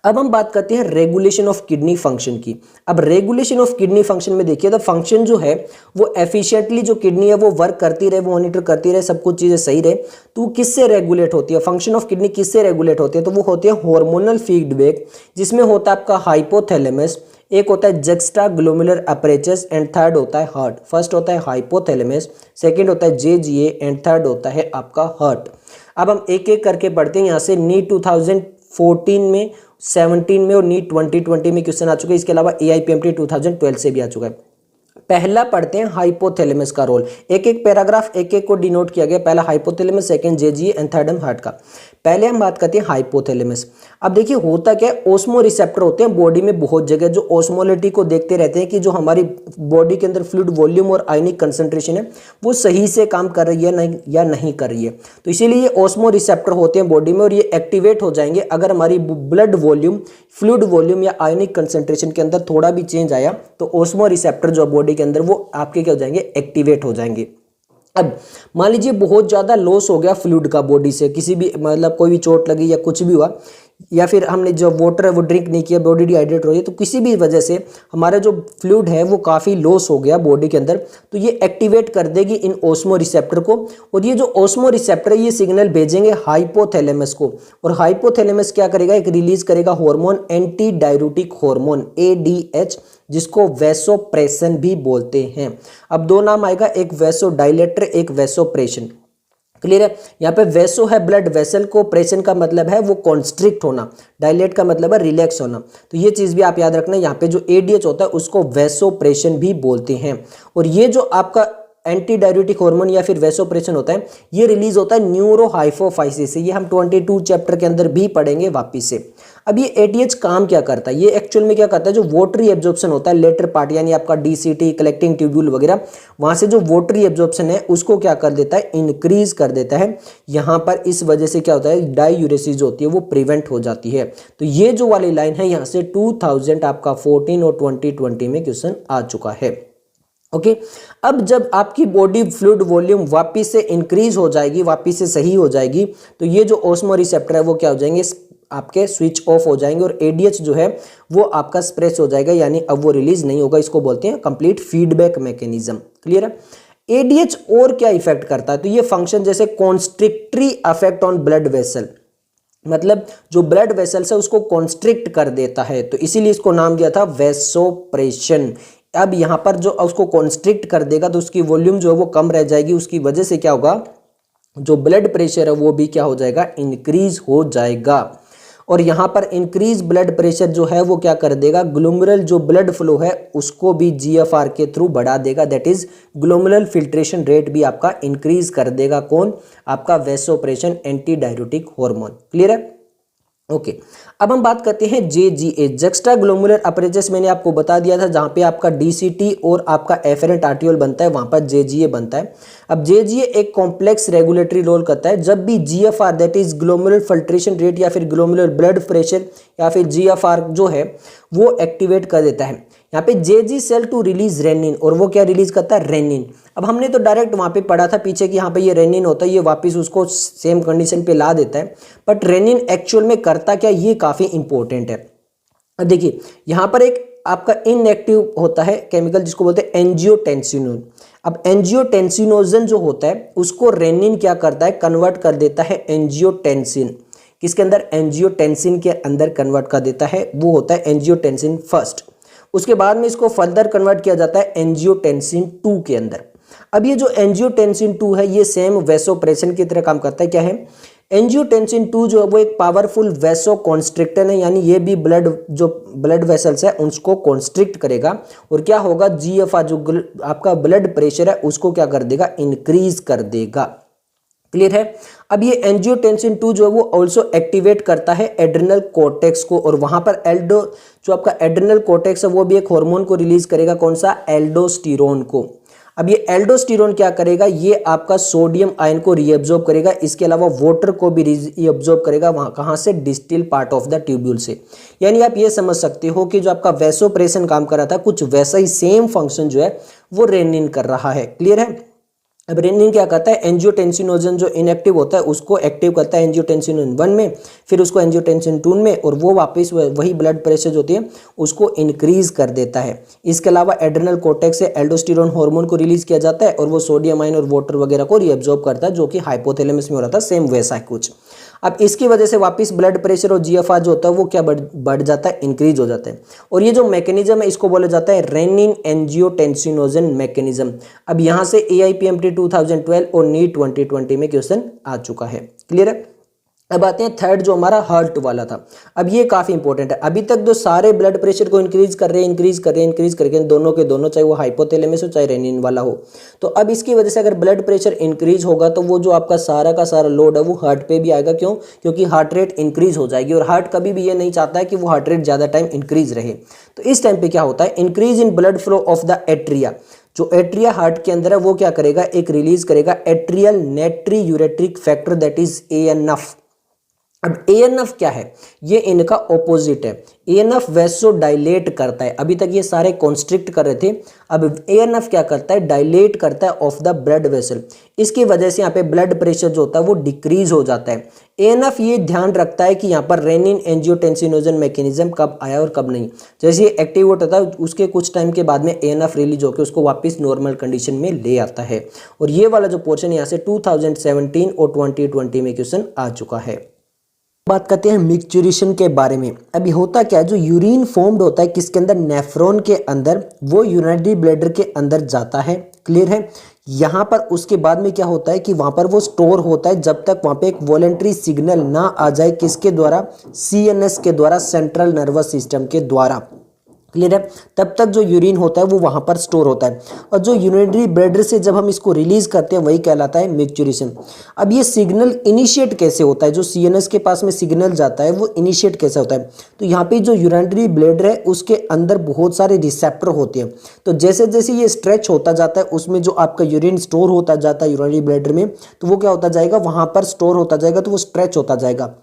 अब हम बात करते हैं रेगुलेशन ऑफ किडनी फंक्शन की। अब रेगुलेशन ऑफ किडनी फंक्शन में देखिए द फंक्शन जो है वो एफिशिएंटली जो किडनी है वो वर्क करती रहे, वो मॉनिटर करती रहे, सब कुछ चीजें सही रहे। तो किससे रेगुलेट होती है? फंक्शन ऑफ किडनी किससे रेगुलेट होती है? तो वो होती है हार्मोनल फीडबैक, जिसमें होता है आपका हाइपोथैलेमस, एक होता है जक्स्टा ग्लोमेरुलर अपैरेचस एंड थर्ड होता है हार्ट। फर्स्ट होता है हाइपोथैलेमस, सेकंड होता है JGA एंड थर्ड होता है आपका हार्ट। अब हम एक एक करके पढ़ते हैं। यहाँ से नीट 2014 में, 17 में और नीट 2020 में क्वेश्चन आ चुके हैं। इसके अलावा AIPMT 2012 से भी आ चुका है। पहला पढ़ते हैं हाइपोथैलेमस का रोल। एक एक पैराग्राफ एक एक को डिनोट किया गया। पहला hypothalamus, second JGA and third heart का। पहले हम बात करते हैं हाइपोथैलेमस। अब देखिए होता क्या है, ओस्मो रिसेप्टर होते हैं बॉडी में बहुत जगह जो ओस्मोलिटी को देखते रहते हैं कि जो हमारी बॉडी के अंदर फ्लूइड वॉल्यूम और आयनिक कंसंट्रेशन है वो सही से काम कर रही है नहीं या नहीं कर रही है। तो इसीलिए ये ओस्मो रिसेप्टर होते हैं बॉडी में और ये एक्टिवेट हो जाएंगे अगर हमारी ब्लड वॉल्यूम, फ्लूइड वॉल्यूम या आयनिक कंसंट्रेशन के अंदर थोड़ा भी चेंज आया तो ओस्मो रिसेप्टर जो बॉडी के अंदर वो आपके क्या हो जाएंगे, एक्टिवेट हो जाएंगे। अब मान लीजिए बहुत ज़्यादा लॉस हो गया फ्लूइड का बॉडी से, किसी भी मतलब कोई भी चोट लगी या कुछ भी हुआ, या फिर हमने जो वाटर है वो ड्रिंक नहीं किया, बॉडी डिहाइड्रेट हो रही है, तो किसी भी वजह से हमारा जो फ्लूइड है वो काफ़ी लॉस हो गया बॉडी के अंदर, तो ये एक्टिवेट कर देगी इन ओस्मो रिसेप्टर को। और ये जो ओस्मो रिसेप्टर है ये सिग्नल भेजेंगे हाइपोथैलेमस को, और हाइपोथैलेमस क्या करेगा, एक रिलीज करेगा hormone, anti diuretic hormone ADH, जिसको वैसोप्रेसन भी बोलते हैं। अब दो नाम आएगा, एक वैसोडाइलेटर, एक वैसोप्रेशन। क्लियर है। यहाँ पे वैसो है ब्लड वेसल को, प्रेशन का मतलब है वो कॉन्स्ट्रिक्ट होना, डायलेट का मतलब है रिलैक्स होना। तो ये चीज़ भी आप याद रखना, यहाँ पे जो ADH होता है उसको वैसोप्रेशन भी बोलते हैं। और ये जो आपका एंटी डाययूरेटिक हार्मोन या फिर वैसोप्रेशन होता है ये रिलीज होता है न्यूरोहाइपोफाइसिस से। ये हम 22 चैप्टर के अंदर भी पढ़ेंगे वापिस से। अब ये ATH काम क्या करता है, ये एक्चुअल में क्या करता है, जो वोटरी एब्जॉर्प्शन होता है लेटर पार्ट यानी आपका DCT, कलेक्टिंग ट्यूब्यूल वगैरह, वहां से जो वोटरी एब्जॉर्प्शन है उसको क्या कर देता है, इंक्रीज कर देता है। यहाँ पर इस वजह से क्या होता है, डाययूरेसिस होती है वो प्रिवेंट हो जाती है। तो ये जो वाली लाइन है यहाँ से 2000 आपका 14 और 2020 में क्वेश्चन आ चुका है। ओके अब जब आपकी बॉडी फ्लूइड वॉल्यूम वापिस से इंक्रीज हो जाएगी, वापिस से सही हो जाएगी, तो ये जो ओस्मो रिसेप्टर है वो क्या हो जाएंगे, आपके स्विच ऑफ हो जाएंगे और ADH जो है वो आपका स्प्रेस हो जाएगा, यानी अब वो रिलीज नहीं होगा। इसको बोलते हैं कंप्लीट फीडबैक मैकेनिज्म। क्लियर है। ADH और क्या इफेक्ट करता है, तो ये फंक्शन जैसे constrictory effect on blood vessel, मतलब जो ब्लड वेसल्स है उसको कॉन्स्ट्रिक्ट कर देता है, तो इसीलिए इसको नाम दिया था वैसोप्रेशन। अब यहाँ पर जो उसको कॉन्स्ट्रिक्ट कर देगा तो उसकी वॉल्यूम जो है वो कम रह जाएगी, उसकी वजह से क्या होगा, जो ब्लड प्रेशर है वो भी क्या हो जाएगा, इंक्रीज हो जाएगा। और यहाँ पर इंक्रीज ब्लड प्रेशर जो है वो क्या कर देगा, ग्लोमेरुलर जो ब्लड फ्लो है उसको भी GFR के थ्रू बढ़ा देगा, that is glomerular filtration rate भी आपका इंक्रीज कर देगा। कौन, आपका वैसोप्रेशन, एंटी डाययूरेटिक हार्मोन। क्लियर है। ओके अब हम बात करते हैं JGA, जक्स्टा ग्लोमेरुलर अपैरेचस। मैंने आपको बता दिया था जहां पे आपका DCT और आपका एफेरेंट आर्टियोल बनता है वहां पर JGA बनता है। अब JGA एक कॉम्प्लेक्स रेगुलेटरी रोल करता है। जब भी GFR that is glomerular filtration rate या फिर ग्लोमेरुलर ब्लड प्रेशर या फिर GFR जो है वो एक्टिवेट कर देता है, यहाँ पे JG cell to release renin, और वो क्या रिलीज करता है, रेनिन। अब हमने तो डायरेक्ट वहाँ पे पढ़ा था पीछे कि यहाँ पे ये रेनिन होता है, ये वापस उसको सेम कंडीशन पे ला देता है, बट रेनिन एक्चुअल में करता क्या, ये काफ़ी इंपॉर्टेंट है। अब देखिए यहाँ पर एक आपका इनएक्टिव होता है केमिकल जिसको बोलते हैं एंजियोटेंसिनोन। अब एंजियोटेंसिनोजन जो होता है उसको रेनिन क्या करता है, कन्वर्ट कर देता है एंजियोटेंसिन। किसके अंदर, एंजियोटेंसिन के अंदर कन्वर्ट कर देता है, वो होता है एंजियोटेंसिन फर्स्ट। उसके बाद में इसको फर्दर कन्वर्ट किया जाता है एंजियोटेंसिन 2 के अंदर। अब ये जो एंजियोटेंसिन 2 है ये सेम वैसोप्रेसिन की तरह काम करता है। क्या है, एंजियोटेंसिन 2 जो है वो एक पावरफुल वैसो कॉन्स्ट्रिक्टर है, यानी ये भी ब्लड वेसल्स है उसको कॉन्स्ट्रिक्ट करेगा, और क्या होगा, जीएफआर जो आपका ब्लड प्रेशर है उसको क्या कर देगा, इंक्रीज कर देगा। क्लियर है। अब ये एंजियोटेंसिन 2 जो है वो ऑल्सो एक्टिवेट करता है एड्रिनल कोर्टेक्स को, और वहां पर जो आपका एड्रिनल कोर्टेक्स है वो भी एक हार्मोन को रिलीज करेगा, कौन सा, एल्डोस्टेरोन को। अब ये एल्डोस्टेरोन क्या करेगा, ये आपका सोडियम आयन को रीअब्जॉर्ब करेगा, इसके अलावा वाटर को भी रीअब्जॉर्ब करेगा, वहां कहां से, distil part of the tubule से। यानी आप ये समझ सकते हो कि जो आपका वैसोप्रेशन काम कर रहा था, कुछ वैसा ही सेम फंक्शन जो है वो रेनिन कर रहा है। क्लियर है। अब रेनिन क्या करता है, एंजियोटेंसिनोजन जो इनएक्टिव होता है उसको एक्टिव करता है एंजियोटेंसिन 1 में, फिर उसको एंजियोटेंसिन 2 में, और वो वापस वही ब्लड प्रेशर जो होती है उसको इंक्रीज कर देता है। इसके अलावा एड्रिनल कोर्टेक्स से एल्डोस्टेरोन हार्मोन को रिलीज किया जाता है, और वो सोडियम आयन और वाटर वगैरह को रीअब्जॉर्ब करता है, जो कि हाइपोथैलेमस में हो रहा था, सेम वैसा है कुछ। अब इसकी वजह से वापस ब्लड प्रेशर और जीएफआर जो होता है वो क्या बढ़ जाता है, इंक्रीज हो जाता है। और ये जो मैकेनिज्म है इसको बोला जाता है रेनिन एंजियोटेंसिनोजन मैकेनिज्म। अब यहाँ से AIPMT 2012 और नीट 2020 में क्वेश्चन आ चुका है। क्लियर है। अब आते हैं थर्ड जो हमारा हार्ट वाला था। अब ये काफ़ी इंपॉर्टेंट है। अभी तक जो सारे ब्लड प्रेशर को इंक्रीज करके दोनों के दोनों, चाहे वो हाइपोथैलेमस हो चाहे रेनिन वाला हो, तो अब इसकी वजह से अगर ब्लड प्रेशर इंक्रीज होगा तो वो जो आपका सारा का सारा लोड है वो हार्ट पे भी आएगा। क्यों, क्योंकि हार्ट रेट इंक्रीज हो जाएगी, और हार्ट कभी भी ये नहीं चाहता है कि वो हार्ट रेट ज़्यादा टाइम इंक्रीज रहे। तो इस टाइम पे क्या होता है, increase in blood flow of the atria, जो एट्रिया हार्ट के अंदर है वो क्या करेगा, एक रिलीज करेगा atrial natriuretic factor, that is ANF। अब ANF क्या है, ये इनका ऑपोजिट है। ANF वैसो डायलेट करता है, अभी तक ये सारे कॉन्स्ट्रिक्ट कर रहे थे, अब ANF क्या करता है, डायलेट करता है ऑफ द ब्लड वेसल। इसकी वजह से यहाँ पे ब्लड प्रेशर जो होता है वो डिक्रीज हो जाता है। ANF ये ध्यान रखता है कि यहाँ पर रेनिन एंजियोटेंसिनोजन मैकेनिज्म कब आया और कब नहीं। जैसे ये एक्टिव होता था उसके कुछ टाइम के बाद में ANF रिलीज होकर उसको वापस नॉर्मल कंडीशन में ले आता है। और ये वाला जो पोर्शन यहाँ से 2017 और 2020 में क्वेश्चन आ चुका है। बात करते हैं मिक्सचुरेशन के बारे में। अभी होता क्या है, जो यूरिन फॉर्म्ड होता है किसके अंदर, नेफ्रॉन के अंदर, वो यूरिनरी ब्लैडर के अंदर जाता है। क्लियर है। यहाँ पर उसके बाद में क्या होता है कि वहाँ पर वो स्टोर होता है जब तक वहाँ पे एक वॉलेंट्री सिग्नल ना आ जाए, किसके द्वारा, CNS के द्वारा, सेंट्रल नर्वस सिस्टम के द्वारा। क्लियर है। तब तक जो यूरिन होता है वो वहाँ पर स्टोर होता है, और जो यूरिनरी ब्लैडर से जब हम इसको रिलीज करते हैं वही कहलाता है मिक्सचुरेशन। अब ये सिग्नल इनिशिएट कैसे होता है, जो CNS के पास में सिग्नल जाता है वो इनिशिएट कैसे होता है, तो यहाँ पे जो यूरिनरी ब्लैडर है उसके अंदर बहुत सारे रिसेप्टर होते हैं। तो जैसे जैसे ये स्ट्रेच होता जाता है उसमें जो आपका यूरिन स्टोर होता जाता है यूरिनरी ब्लैडर में, तो वो क्या होता जाएगा, वहाँ पर स्टोर होता जाएगा, तो वो स्ट्रेच होता जाएगा।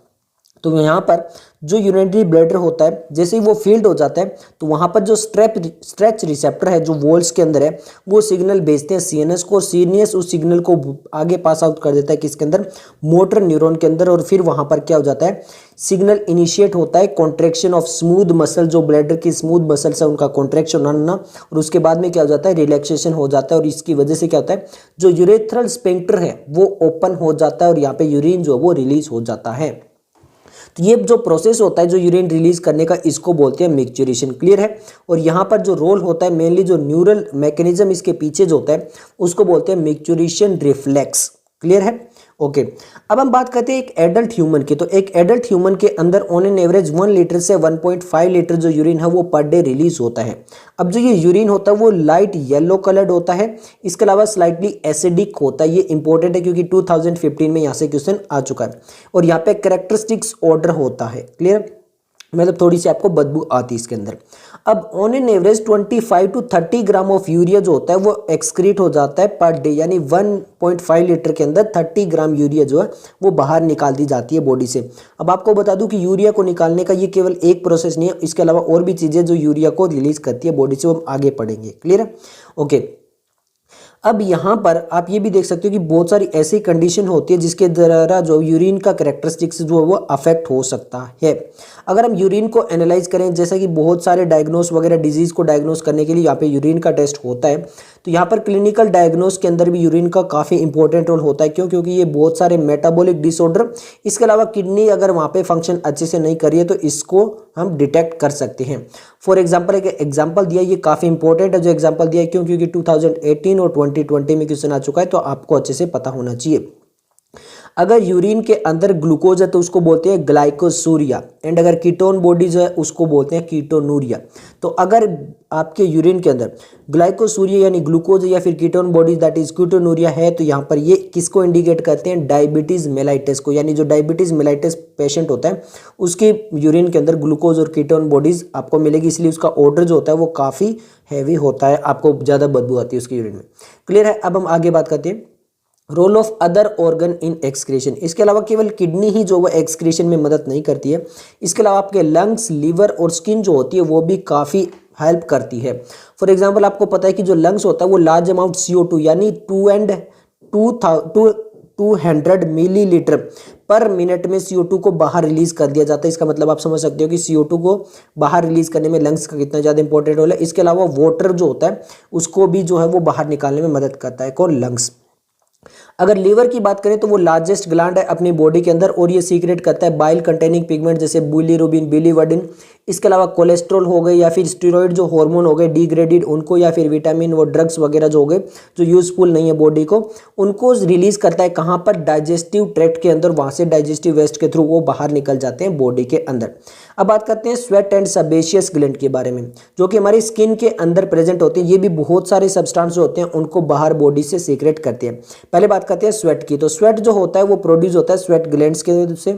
तो यहाँ पर जो यूरिनरी ब्लैडर होता है जैसे ही वो फील्ड हो जाता है तो वहाँ पर जो स्ट्रेच रिसेप्टर है जो वॉल्स के अंदर है वो सिग्नल भेजते हैं CNS को, CNS उस सिग्नल को आगे पास आउट कर देता है किसके अंदर, मोटर न्यूरॉन के अंदर, और फिर वहाँ पर क्या हो जाता है, सिग्नल इनिशिएट होता है कॉन्ट्रैक्शन ऑफ स्मूथ मसल, जो ब्लैडर की स्मूथ मसल्स है उनका कॉन्ट्रैक्शन होना, और उसके बाद में क्या हो जाता है, रिलैक्सेशन हो जाता है, और इसकी वजह से क्या होता है, जो यूरेथ्रल स्फिंक्टर है वो ओपन हो जाता है और यहाँ पे यूरिन जो वो रिलीज हो जाता है। तो ये जो प्रोसेस होता है जो यूरिन रिलीज करने का, इसको बोलते हैं मिक्सचुरेशन। क्लियर है। और यहाँ पर जो रोल होता है मेनली जो न्यूरल मैकेनिज्म इसके पीछे जो होता है उसको बोलते हैं मिक्सचुरेशन रिफ्लेक्स। क्लियर है। ओके। अब हम बात करते हैं एक एडल्ट ह्यूमन की। तो एक एडल्ट ह्यूमन के अंदर ऑन एन एवरेज 1 लीटर से 1.5 लीटर जो यूरिन है वो पर डे रिलीज होता है। अब जो ये यूरिन होता है वो लाइट येलो कलर्ड होता है, इसके अलावा स्लाइटली एसिडिक होता है। ये इंपॉर्टेंट है क्योंकि 2015 में यहाँ से क्वेश्चन आ चुका है। और यहाँ पे कैरेक्टरिस्टिक्स ऑर्डर होता है। क्लियर, मतलब थोड़ी सी आपको बदबू आती है इसके अंदर। अब on an average 25 to 30 gram of urea जो होता है वो एक्सक्रीट हो जाता है पर डे, यानी 1.5 लीटर के अंदर 30 ग्राम यूरिया जो है वो बाहर निकाल दी जाती है बॉडी से। अब आपको बता दूं कि यूरिया को निकालने का ये केवल एक प्रोसेस नहीं है, इसके अलावा और भी चीज़ें जो यूरिया को रिलीज करती है बॉडी से, वो हम आगे पढ़ेंगे। क्लियर है? ओके। अब यहाँ पर आप ये भी देख सकते हो कि बहुत सारी ऐसी कंडीशन होती है जिसके द्वारा जो यूरिन का कैरेक्टरिस्टिक्स जो है वो अफेक्ट हो सकता है। अगर हम यूरिन को एनालाइज करें, जैसा कि बहुत सारे डायग्नोस वगैरह डिजीज को डायग्नोस करने के लिए यहाँ पे यूरिन का टेस्ट होता है, तो यहाँ पर क्लिनिकल डायग्नोस के अंदर भी यूरिन का काफ़ी इंपॉर्टेंट रोल होता है। क्यों? क्योंकि ये बहुत सारे मेटाबॉलिक डिसऑर्डर, इसके अलावा किडनी अगर वहाँ पे फंक्शन अच्छे से नहीं करिए तो इसको हम डिटेक्ट कर सकते हैं। फॉर एग्जाम्पल एक एग्जाम्पल दिया, ये काफ़ी इंपॉर्टेंट है जो एग्जाम्पल दिया है, क्यों? क्योंकि 2018 और 2020 में क्वेश्चन आ चुका है, तो आपको अच्छे से पता होना चाहिए। अगर यूरिन के अंदर ग्लूकोज है तो उसको बोलते हैं ग्लाइकोसूरिया, एंड अगर कीटोन बॉडीज है उसको बोलते हैं कीटोनूरिया। तो अगर आपके यूरिन के अंदर ग्लाइकोसूरिया यानी ग्लूकोज या फिर ketone bodies that is ketonuria है, तो यहाँ पर ये किसको इंडिकेट करते हैं? डायबिटीज मेलाइटिस को, यानी जो डायबिटीज मेलाइटिस पेशेंट होता है उसके यूरिन के अंदर ग्लूकोज और कीटोन बॉडीज आपको मिलेगी, इसलिए उसका ऑर्डर जो होता है वो काफ़ी हैवी होता है, आपको ज़्यादा बदबू आती है उसके यूरिन में। क्लियर है? अब हम आगे बात करते हैं role of other organ in excretion. इसके अलावा केवल किडनी ही जो वो एक्सक्रीशन में मदद नहीं करती है, इसके अलावा आपके लंग्स, लीवर और स्किन जो होती है वो भी काफ़ी हेल्प करती है। फॉर एग्जांपल आपको पता है कि जो लंग्स होता है वो लार्ज अमाउंट CO2 यानी 200 मिलीलीटर पर मिनट में CO2 को बाहर रिलीज कर दिया जाता है। इसका मतलब आप समझ सकते हो कि CO2 को बाहर रिलीज करने में लंग्स का कितना ज़्यादा इंपॉर्टेंट रोल है। इसके अलावा वाटर जो होता है उसको भी जो है वो बाहर निकालने में मदद करता है। कौन? लंग्स। अगर लीवर की बात करें तो वो लार्जेस्ट ग्लैंड है अपनी बॉडी के अंदर और ये सीक्रेट करता है बाइल कंटेनिंग पिगमेंट जैसे बिलीरुबिन, बिलीवर्डिन। इसके अलावा कोलेस्ट्रॉल हो गए या फिर स्टेरॉइड जो हार्मोन हो गए डिग्रेडेड उनको, या फिर विटामिन और ड्रग्स वगैरह जो हो गए जो यूजफुल नहीं है बॉडी को, उनको रिलीज करता है कहाँ पर? डाइजेस्टिव ट्रैक्ट के अंदर, वहाँ से डाइजेस्टिव वेस्ट के थ्रू वो बाहर निकल जाते हैं बॉडी के अंदर। अब बात करते हैं स्वेट एंड सेबेशियस ग्लैंड के बारे में, जो कि हमारी स्किन के अंदर प्रेजेंट होते हैं। ये भी बहुत सारे सब्सटेंस जो होते हैं उनको बाहर बॉडी से सीक्रेट करते हैं। पहले बात करते हैं स्वेट की। तो स्वेट जो होता है वो प्रोड्यूस होता है स्वेट ग्लैंड्स के वजह से।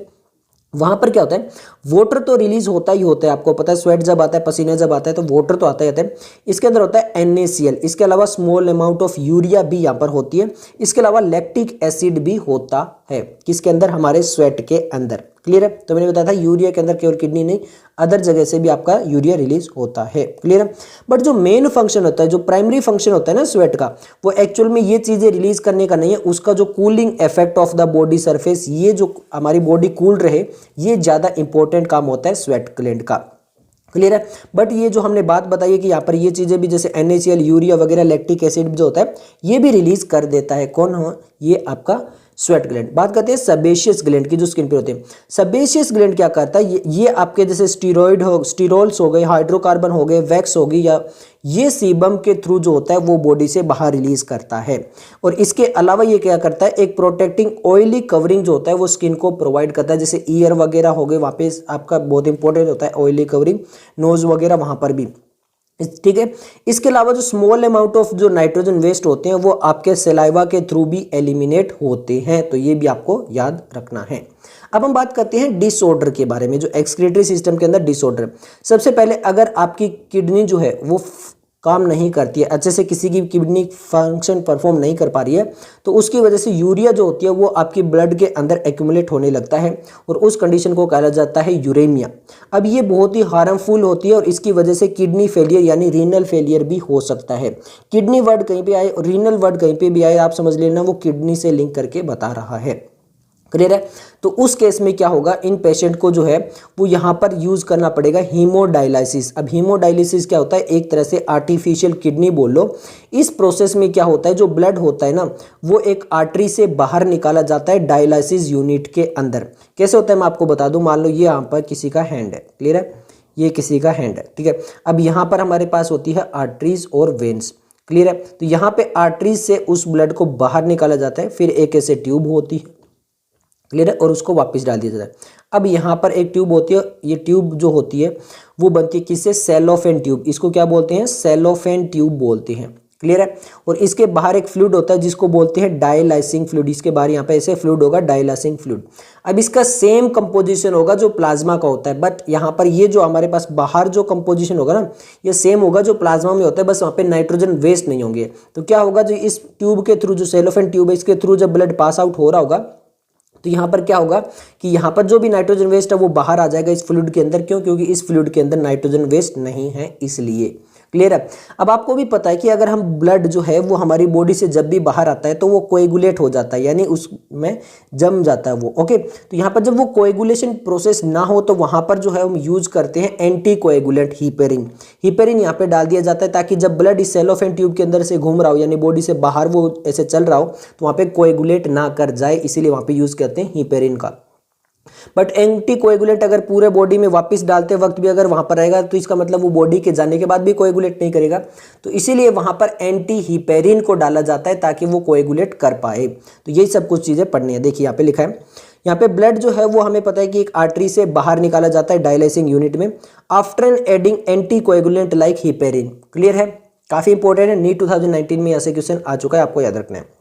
वहां पर क्या होता है? वाटर तो रिलीज होता ही होता है, आपको पता है स्वेट जब आता है, पसीना जब आता है तो वाटर तो आता ही आता है। इसके अंदर होता है NaCl, इसके अलावा स्मॉल अमाउंट ऑफ यूरिया भी यहाँ पर होती है। इसके अलावा लैक्टिक एसिड भी होता है किसके अंदर? हमारे स्वेट के अंदर। क्लियर है? तो मैंने बताया था यूरिया के अंदर केवल किडनी नहीं, अदर जगह से भी आपका यूरिया रिलीज होता है। क्लियर है? बट जो मेन फंक्शन होता है, जो प्राइमरी फंक्शन होता है ना स्वेट का, वो एक्चुअल में ये चीजें रिलीज करने का नहीं है, उसका जो cooling effect of the body surface, ये जो हमारी बॉडी कूल रहे, ये ज्यादा इंपॉर्टेंट काम होता है स्वेट ग्लैंड का। क्लियर है? बट ये जो हमने बात बताई है कि यहाँ पर ये चीजें भी जैसे NaCl, यूरिया वगैरह, लैक्टिक एसिड जो होता है ये भी रिलीज कर देता है। कौन हो? ये आपका स्वेट ग्लैंड। बात करते हैं सेबेशियस ग्लैंड की, जो स्किन पे होते हैं। सेबेशियस ग्लैंड क्या करता है? ये आपके जैसे स्टीरोल्स हो गए, हाइड्रोकार्बन हो गए, वैक्स होगी, या ये सीबम के थ्रू जो होता है वो बॉडी से बाहर रिलीज करता है। और इसके अलावा ये क्या करता है? एक प्रोटेक्टिंग ऑयली कवरिंग जो होता है वो स्किन को प्रोवाइड करता है, जैसे ईयर वगैरह हो गए, वहाँ पे आपका बहुत इंपॉर्टेंट होता है ऑयली कवरिंग, नोज वगैरह वहाँ पर भी। ठीक है? इसके अलावा जो स्मॉल अमाउंट ऑफ जो नाइट्रोजन वेस्ट होते हैं वो आपके सलाइवा के थ्रू भी एलिमिनेट होते हैं, तो ये भी आपको याद रखना है। अब हम बात करते हैं डिसऑर्डर के बारे में, जो एक्सक्रीटरी सिस्टम के अंदर डिसऑर्डर। सबसे पहले अगर आपकी किडनी जो है वो काम नहीं करती है अच्छे से, किसी की किडनी फंक्शन परफॉर्म नहीं कर पा रही है, तो उसकी वजह से यूरिया जो होती है वो आपकी ब्लड के अंदर एक्यूमुलेट होने लगता है और उस कंडीशन को कहा जाता है यूरेमिया। अब ये बहुत ही हार्मफुल होती है और इसकी वजह से किडनी फेलियर यानी रीनल फेलियर भी हो सकता है। किडनी वर्ड कहीं पे आए और रीनल वर्ड कहीं पे भी आए, आप समझ लेना वो किडनी से लिंक करके बता रहा है। क्लियर है? तो उस केस में क्या होगा? इन पेशेंट को जो है वो यहाँ पर यूज करना पड़ेगा हीमोडायलिसिस। अब हीमोडायलिसिस क्या होता है? एक तरह से आर्टिफिशियल किडनी बोल लो। इस प्रोसेस में क्या होता है? जो ब्लड होता है ना वो एक आर्टरी से बाहर निकाला जाता है डायलिसिस यूनिट के अंदर। कैसे होता है मैं आपको बता दूं। मान लो ये यहाँ पर किसी का हैंड है, क्लियर है, ये किसी का हैंड है, ठीक है। अब यहाँ पर हमारे पास होती है आर्टरीज और वेन्स, क्लियर है। तो यहाँ पे आर्टरीज से उस ब्लड को बाहर निकाला जाता है, फिर एक ऐसे ट्यूब होती है, क्लियर है, और उसको वापस डाल दिया जाता है। अब यहाँ पर एक ट्यूब होती है, ये ट्यूब जो होती है वो बनती है किससे? Cellophane tube. इसको क्या बोलते हैं? सेलोफेन ट्यूब बोलते हैं, क्लियर है। और इसके बाहर एक फ्लूइड होता है जिसको बोलते हैं डायलाइसिंग फ्लूइड, इसके बाहर यहाँ पे ऐसे फ्लूइड होगा डायलाइसिंग फ्लूइड। अब इसका सेम कंपोजिशन होगा जो प्लाज्मा का होता है, बट यहाँ पर ये जो हमारे पास बाहर जो कंपोजिशन होगा ना ये सेम होगा जो प्लाज्मा में होता है, बस वहाँ पे नाइट्रोजन वेस्ट नहीं होंगे। तो क्या होगा, जो इस ट्यूब के थ्रू, जो सेलोफेन ट्यूब है इसके थ्रू जब ब्लड पास आउट हो रहा होगा तो यहाँ पर क्या होगा कि यहाँ पर जो भी नाइट्रोजन वेस्ट है वो बाहर आ जाएगा इस फ्लूइड के अंदर। क्यों? क्योंकि इस फ्लूइड के अंदर नाइट्रोजन वेस्ट नहीं है इसलिए। क्लियर है। अब आपको भी पता है कि अगर हम ब्लड जो है वो हमारी बॉडी से जब भी बाहर आता है तो वो कोएगुलेट हो जाता है, यानी उसमें जम जाता है वो। ओके, तो यहाँ पर जब वो कोएगुलेशन प्रोसेस ना हो तो वहाँ पर जो है हम यूज करते हैं एंटी कोएगुलेंट हीपेरिन। हीपेरिन यहाँ पे डाल दिया जाता है ताकि जब ब्लड इस सेलोफेन ट्यूब के अंदर से घूम रहा हो, यानी बॉडी से बाहर वो ऐसे चल रहा हो, तो वहाँ पे कोएगुलेट ना कर जाए, इसीलिए वहाँ पे यूज करते हैं हीपेरिन का। बट एंटी कोएगुलेंट अगर पूरे बॉडी में वापस डालते वक्त भी अगर वहां पर रहेगा तो इसका मतलब वो बॉडी के जाने के बाद भी कोएगुलेट नहीं करेगा, तो इसीलिए वहां पर एंटी हीपेरिन को डाला जाता है ताकि वो कोएगुलेट कर पाए। तो यही सब कुछ चीजें पढ़नी है। देखिए यहाँ पे लिखा है, यहाँ पे ब्लड जो है वो हमें पता है कि एक आर्टरी से बाहर निकाला जाता है डायलाइसिंग यूनिट में after an adding anticoagulant like heparin. Clear है, काफी इंपॉर्टेंट है, नीट 2019 में ऐसे क्वेश्चन आ चुका है, आपको याद रखना है।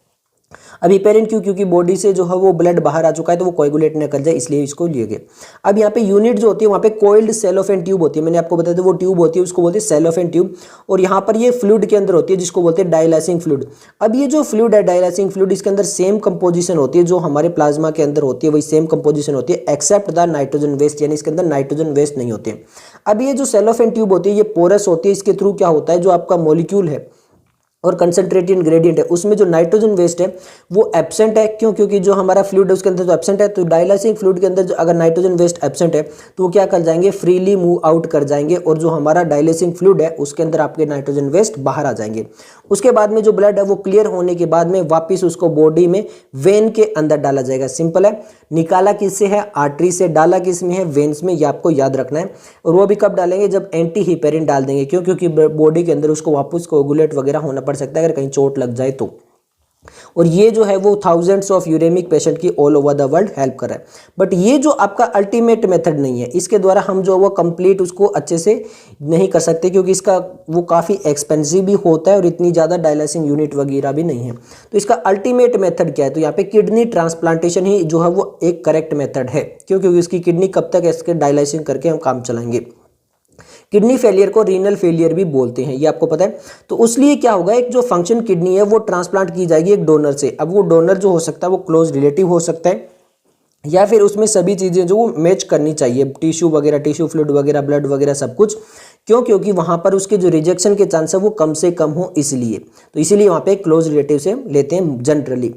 अब हीपेरिन क्यों? क्योंकि बॉडी से जो है वो ब्लड बाहर आ चुका है तो वो कोएगुलेट न कर जाए, इसलिए इसको लिए गए। अब यहाँ पे यूनिट जो होती है वहाँ पे कोइल्ड सेलोफेन ट्यूब होती है, मैंने आपको बताया था वो ट्यूब होती है, उसको बोलते हैं सेलोफेन ट्यूब। और यहाँ पर ये फ्लूइड के अंदर होती है जिसको बोलते हैं डायलाइसिंग फ्लूइड। अब ये जो फ्लूइड है डायलाइसिंग फ्लूइड, इसके अंदर सेम कंपोजिशन होती है जो हमारे प्लाज्मा के अंदर होती है, वही सेम कंपोजिशन होती है एक्सेप्ट द नाइट्रोजन वेस्ट, यानी इसके अंदर नाइट्रोजन वेस्ट नहीं होते। अब ये जो सेलोफेन ट्यूब होती है ये पोरस होती है, इसके थ्रू क्या होता है, जो आपका मॉलिक्यूल है और कंसंट्रेटेड ग्रेडियंट है उसमें जो नाइट्रोजन वेस्ट है वो एब्सेंट है। क्यों? क्योंकि जो हमारा फ्लूइड है उसके अंदर जो एब्सेंट है, तो डायलाइसिंग फ्लूइड के अंदर जो अगर नाइट्रोजन वेस्ट एब्सेंट है तो वो क्या कर जाएंगे, फ्रीली मूव आउट कर जाएंगे, और जो हमारा डायलाइसिंग फ्लूइड है उसके अंदर आपके नाइट्रोजन वेस्ट बाहर आ जाएंगे। उसके बाद में जो ब्लड है वो क्लियर होने के बाद में वापिस उसको बॉडी में वेन के अंदर डाला जाएगा। सिंपल है, निकाला किससे है, आर्टरी से, डाला किस में है, वेन्स में, ये आपको याद रखना है। और वो भी कब डालेंगे, जब एंटी हीपेरिन डाल देंगे। क्यों? क्योंकि बॉडी के अंदर उसको वापस कोगुलेट वगैरह होना पड़ सकता है अगर कहीं चोट लग जाए तो। और ये जो है वो थाउजेंड्स ऑफ यूरेमिक पेशेंट की all over the world help कर रहा है। बट ये जो आपका अल्टीमेट मेथड नहीं है, इसके द्वारा हम जो वो कंप्लीट उसको अच्छे से नहीं कर सकते क्योंकि इसका वो काफ़ी एक्सपेंसिव भी होता है और इतनी ज़्यादा डायलाइसिंग यूनिट वगैरह भी नहीं है। तो इसका अल्टीमेट मेथड क्या है, तो यहाँ पे किडनी ट्रांसप्लांटेशन ही जो है वो एक करेक्ट मेथड है। क्योंकि इसकी किडनी कब तक इसके डायलाइसिंग करके हम काम चलाएंगे। किडनी फेलियर को रीनल फेलियर भी बोलते हैं, ये आपको पता है। तो उसलिए क्या होगा, एक जो फंक्शन किडनी है वो ट्रांसप्लांट की जाएगी एक डोनर से। अब वो डोनर जो हो सकता है वो क्लोज रिलेटिव हो सकता है, या फिर उसमें सभी चीज़ें जो वो मैच करनी चाहिए, टिश्यू वगैरह, टिश्यू फ्लूइड वगैरह, ब्लड वगैरह सब कुछ। क्यों? क्योंकि वहाँ पर उसके जो रिजेक्शन के चांस है वो कम से कम हो, इसलिए। तो इसीलिए वहाँ पे क्लोज रिलेटिव से लेते हैं जनरली।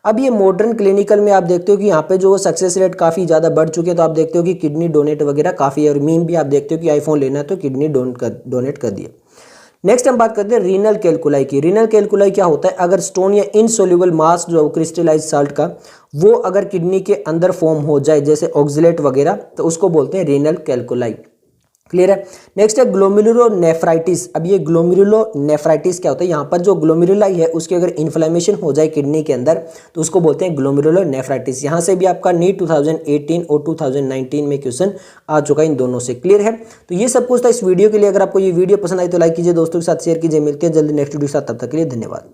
अब ये मॉडर्न क्लिनिकल में आप देखते हो कि यहाँ पे जो सक्सेस रेट काफ़ी ज़्यादा बढ़ चुके हैं। तो आप देखते हो कि किडनी डोनेट वगैरह काफ़ी है, और मीम भी आप देखते हो कि आईफोन लेना है तो किडनी डोनेट कर दिया। नेक्स्ट हम बात करते हैं रीनल कैलकुलाई की। रीनल कैलकुलाई क्या होता है, अगर स्टोन या इनसोल्यूबल मास जो क्रिस्टलाइज साल्ट का वो अगर किडनी के अंदर फॉर्म हो जाए जैसे ऑक्सलेट वगैरह, तो उसको बोलते हैं रीनल कैलकुलाई। क्लियर है। नेक्स्ट है ग्लोमेरुलोनेफ्राइटिस। अब ये ग्लोमेरुलोनेफ्राइटिस क्या होता है, यहाँ पर जो ग्लोमेरुलाई है उसकी अगर इन्फ्लेमेशन हो जाए किडनी के अंदर तो उसको बोलते हैं ग्लोमेरुलोनेफ्राइटिस। यहाँ से भी आपका नीट 2018 और 2019 में क्वेश्चन आ चुका है इन दोनों से। क्लियर है। तो ये सब कुछ था इस वीडियो के लिए। अगर आपको ये वीडियो पसंद आई तो लाइक कीजिए, दोस्तों के साथ शेयर कीजिए। मिलते हैं जल्दी नेक्स्ट वीडियो के साथ, तब तक के लिए धन्यवाद।